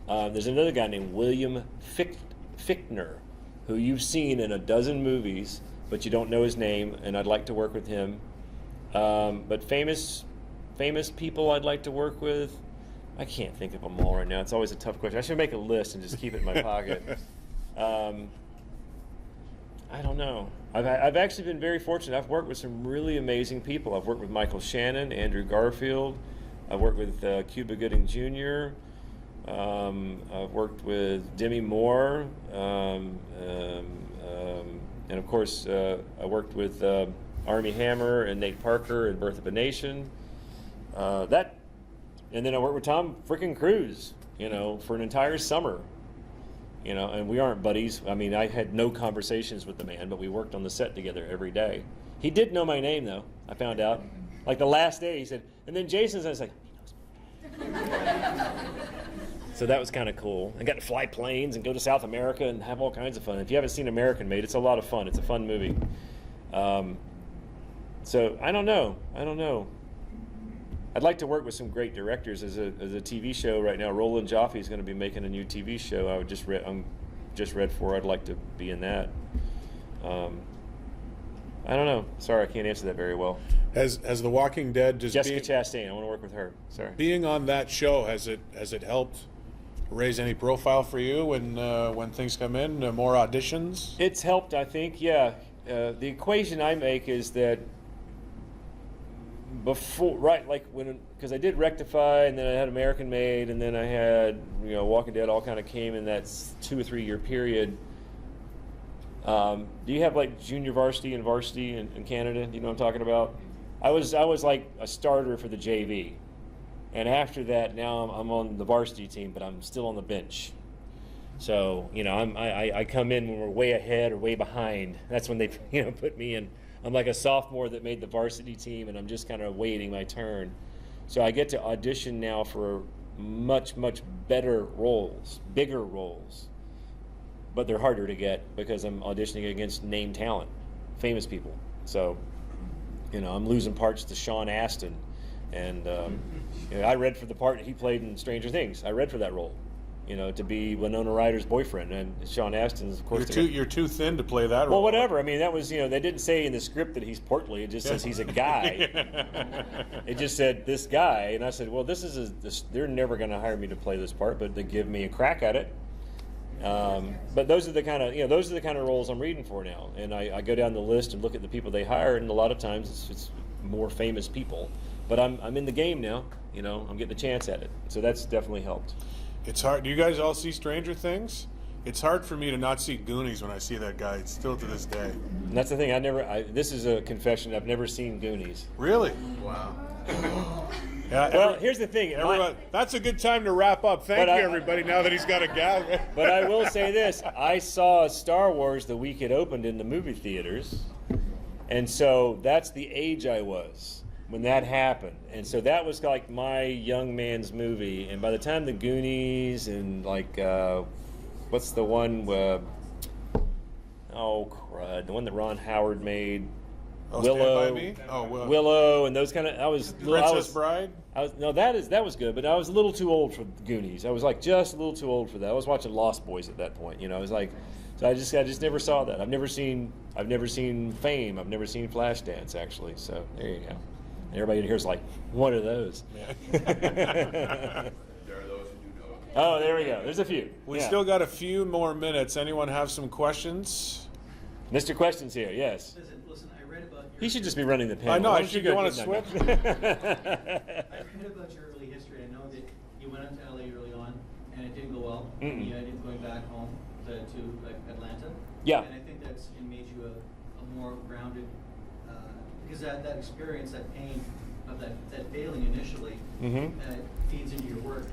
There's another guy named William Fichtner, who you've seen in a dozen movies, but you don't know his name, and I'd like to work with him. But famous people I'd like to work with, I can't think of them all right now. It's always a tough question. I should make a list and just keep it in my pocket. I don't know. I've actually been very fortunate. I've worked with some really amazing people. I've worked with Michael Shannon, Andrew Garfield. I've worked with Cuba Gooding Jr. I've worked with Demi Moore. And of course, I worked with Armie Hammer and Nate Parker in Birth of a Nation. And then I worked with Tom frickin' Cruise, for an entire summer. And we aren't buddies. I mean, I had no conversations with the man, but we worked on the set together every day. He did know my name, though. I found out. Like the last day, he said, and then Jason's, I was like, he knows me. So that was kind of cool. I got to fly planes and go to South America and have all kinds of fun. If you haven't seen American Made, it's a lot of fun. It's a fun movie. So I don't know. I'd like to work with some great directors. As a TV show right now, Roland Joffe is going to be making a new TV show. I'm just read for. I'd like to be in that. I don't know. Sorry, I can't answer that very well. Has The Walking Dead just Jessica Chastain. I want to work with her. Sorry. Being on that show, has it helped raise any profile for you when things come in? More auditions? It's helped, I think. Yeah. The equation I make is that because I did Rectify, and then I had American Made, and then I had Walking Dead. All kind of came in that 2 or 3 year period. Do you have like junior varsity and varsity in Canada? Do you know what I'm talking about? I was like a starter for the JV, and after that, now I'm on the varsity team, but I'm still on the bench. So I come in when we're way ahead or way behind. That's when they put me in. I'm like a sophomore that made the varsity team, and I'm just kind of waiting my turn. So I get to audition now for much, much better roles, bigger roles. But they're harder to get because I'm auditioning against name talent, famous people. So, I'm losing parts to Sean Astin. And I read for the part he played in Stranger Things. I read for that role, to be Winona Ryder's boyfriend. And Sean Astin's, of course. You're too thin to play that role. Well, whatever. I mean, that was, they didn't say in the script that he's portly. It just says he's a guy. It just said this guy. And I said, well, they're never going to hire me to play this part, but they give me a crack at it. But those are the kind of roles I'm reading for now, and I go down the list and look at the people they hire, and a lot of times it's more famous people. But I'm in the game now, I'm getting a chance at it, so that's definitely helped. It's hard. Do you guys all see Stranger Things? It's hard for me to not see Goonies when I see that guy. It's still to this day. And that's the thing. This is a confession. I've never seen Goonies. Really? Wow. Well, here's the thing. That's a good time to wrap up. Thank you, everybody, now that he's got a gal. But I will say this. I saw Star Wars the week it opened in the movie theaters. And so that's the age I was when that happened. And so that was like my young man's movie. And by the time the Goonies and what's the one? Oh, crud. The one that Ron Howard made. Willow, Stand By Me? Oh, Willow, and those kind of. Princess Bride? That was good, but I was a little too old for Goonies. I was like just a little too old for that. I was watching Lost Boys at that point. I was like, so I just never saw that. I've never seen Fame. I've never seen Flashdance actually. So there you go. And everybody in here's like, what are those? There are those who do know. Oh, there we go. There's a few. We still got a few more minutes. Anyone have some questions? Mr. Questions here. Yes. Listen, I read about your... He should just be running the panel. I know. Why I don't should. you You want go- to no, switch? no. I read about your early history. I know that you went out to LA early on, and it didn't go well. Mm-mm. You ended up going back home to Atlanta. Yeah. And I think it made you a more grounded, because that experience, that pain of that failing initially, feeds into your work.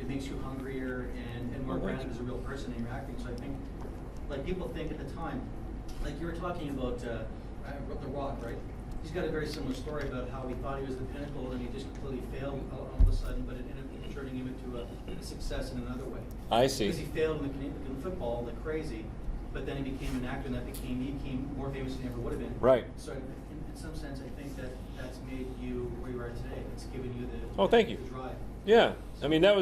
It makes you hungrier and more grounded as a real person in your acting. So I think, like people think at the time, like you were talking about The Rock, right? He's got a very similar story about how he thought he was the pinnacle and he just completely failed all of a sudden, but it ended up turning him into a success in another way. I see. Because he failed in football like crazy, but then he became an actor, and he became more famous than he ever would have been. Right. So in some sense, I think that's made you where you are today. It's given you the Thank you. the drive. Yeah, I mean it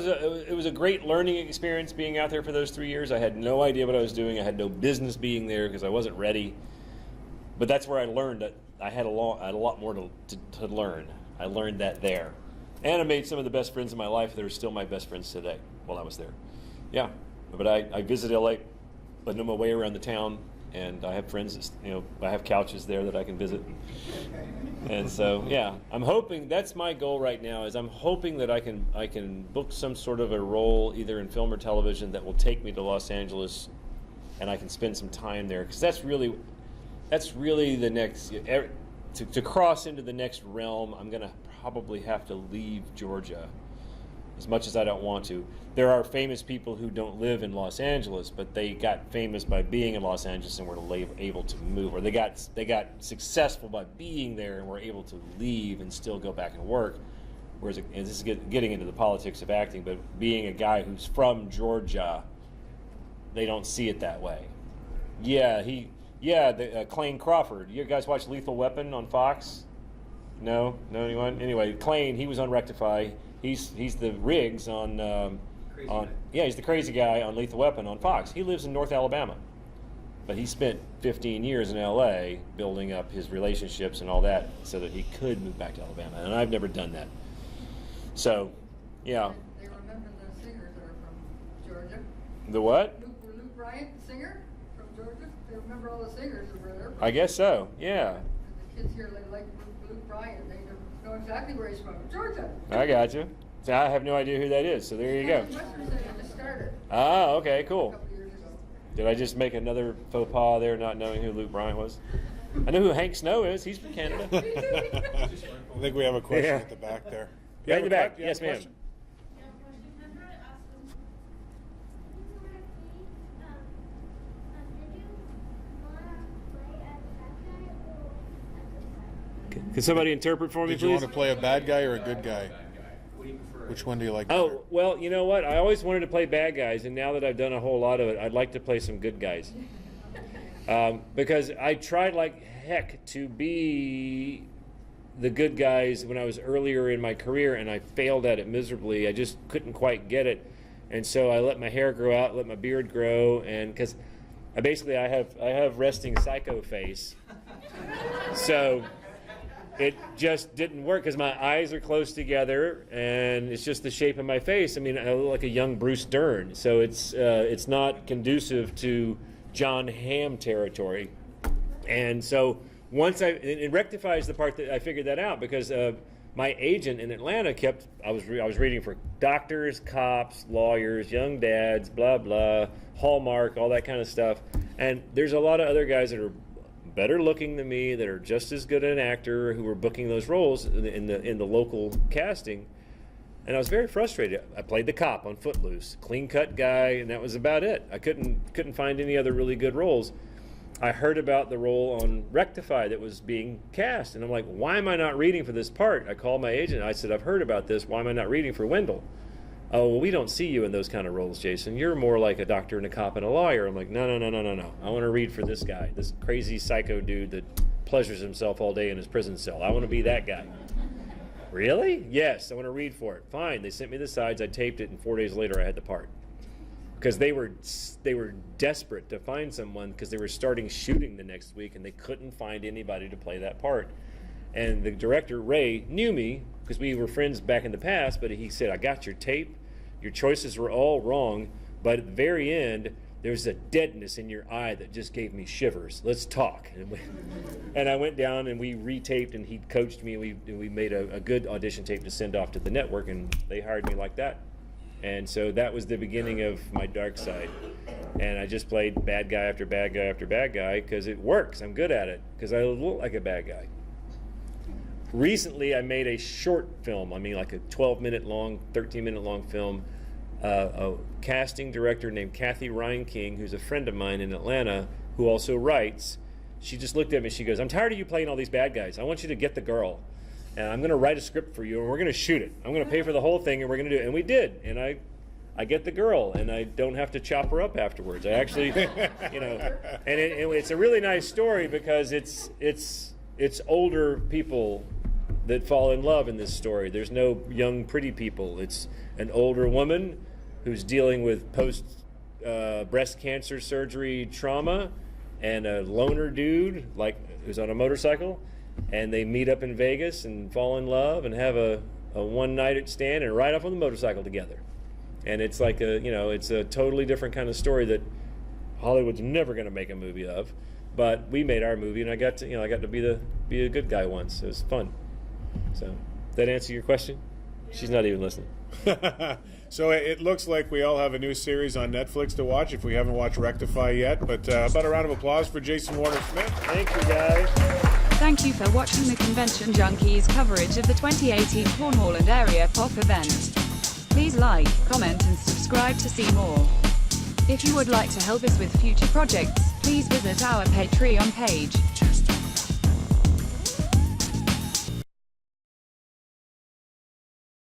was a great learning experience being out there for those 3 years. I had no idea what I was doing. I had no business being there because I wasn't ready. But that's where I learned that I had a lot more to learn. I learned that there, and I made some of the best friends in my life. They're still my best friends today while I was there. Yeah, but I visited LA, but know my way around the town, and I have friends that, I have couches there that I can visit. And so, yeah, I'm hoping, that's my goal right now, is I'm hoping that I can book some sort of a role either in film or television that will take me to Los Angeles, and I can spend some time there, because that's really the next, to cross into the next realm. I'm going to probably have to leave Georgia, as much as I don't want to. There are famous people who don't live in Los Angeles, but they got famous by being in Los Angeles and were able to move, or they got successful by being there and were able to leave and still go back and work. Whereas, and this is getting into the politics of acting, but being a guy who's from Georgia, they don't see it that way. Yeah, the Clayne Crawford. You guys watch Lethal Weapon on Fox? No, anyone? Anyway, Clayne, he was on Rectify. He's the Riggs on he's the crazy guy on Lethal Weapon on Fox. He lives in North Alabama, but he spent 15 years in LA building up his relationships and all that so that he could move back to Alabama, and I've never done that. So, yeah. They remember the singers that are from Georgia. The what? Luke Bryant, singer from Georgia. They remember all the singers who were there. I guess so, yeah. The kids here, they like Luke Bryant. They know exactly where he's from. Georgia. I got you. So I have no idea who that is, so there you go. Just started Ah, okay, a cool. couple years ago. Did I just make another faux pas there, not knowing who Luke Bryan was? I know who Hank Snow is. He's from Canada. I think we have a question Yeah. at the back there. Right in the back. You have Yes, a ma'am. question? Yeah, question. I'm trying to ask them. Could somebody interpret for me, Did you please? want to play a bad guy or a good guy? What do you prefer? Which one do you like better? Oh, well, you know what? I always wanted to play bad guys, and now that I've done a whole lot of it, I'd like to play some good guys. Because I tried like heck to be the good guys when I was earlier in my career, and I failed at it miserably. I just couldn't quite get it. And so I let my hair grow out, let my beard grow, and because I have resting psycho face. So it just didn't work because my eyes are close together and it's just the shape of my face. I mean, I look like a young Bruce Dern, so it's not conducive to John Hamm territory. And so once and Rectify is the part that I figured that out because my agent in Atlanta I was reading for doctors, cops, lawyers, young dads, blah blah, Hallmark, all that kind of stuff. And there's a lot of other guys that are better looking than me, that are just as good an actor, who were booking those roles in the local casting. And I was very frustrated. I played the cop on Footloose, clean cut guy, and that was about it. I couldn't find any other really good roles. I heard about the role on Rectify that was being cast, and I'm like, why am I not reading for this part? I called my agent. I said, I've heard about this. Why am I not reading for Wendall? Oh, well, we don't see you in those kind of roles, Jason. You're more like a doctor and a cop and a lawyer. I'm like, no. I want to read for this guy, this crazy psycho dude that pleasures himself all day in his prison cell. I want to be that guy. Really? Yes, I want to read for it. Fine. They sent me the sides. I taped it, and 4 days later I had the part. Because they were desperate to find someone because they were starting shooting the next week, and they couldn't find anybody to play that part. And the director, Ray, knew me because we were friends back in the past, but he said, I got your tape. Your choices were all wrong, but at the very end, there's a deadness in your eye that just gave me shivers. Let's talk. And I went down and we retaped, and he coached me, and we made a good audition tape to send off to the network, and they hired me like that. And so that was the beginning of my dark side. And I just played bad guy after bad guy after bad guy because it works. I'm good at it because I look like a bad guy. Recently, I made a short film. I mean, like a 12-minute long, 13-minute long film. A casting director named Kathy Reinking, who's a friend of mine in Atlanta, who also writes. She just looked at me. She goes, I'm tired of you playing all these bad guys. I want you to get the girl. And I'm going to write a script for you, and we're going to shoot it. I'm going to pay for the whole thing, and we're going to do it. And we did. And I get the girl, and I don't have to chop her up afterwards. I actually, and it's a really nice story because it's older people that fall in love in this story. There's no young, pretty people. It's an older woman who's dealing with post breast cancer surgery trauma, and a loner dude who's on a motorcycle, and they meet up in Vegas and fall in love and have a one-night stand and ride off on the motorcycle together. And it's like it's a totally different kind of story that Hollywood's never going to make a movie of. But we made our movie, and I got to be a good guy once. It was fun. So, did that answer your question? She's not even listening. So it looks like we all have a new series on Netflix to watch if we haven't watched Rectify yet. But about a round of applause for Jayson Warner Smith. Thank you, guys. Thank you for watching the Convention Junkies coverage of the 2018 Cornwall Area Pop Event. Please like, comment and subscribe to see more. If you would like to help us with future projects, please visit our Patreon page.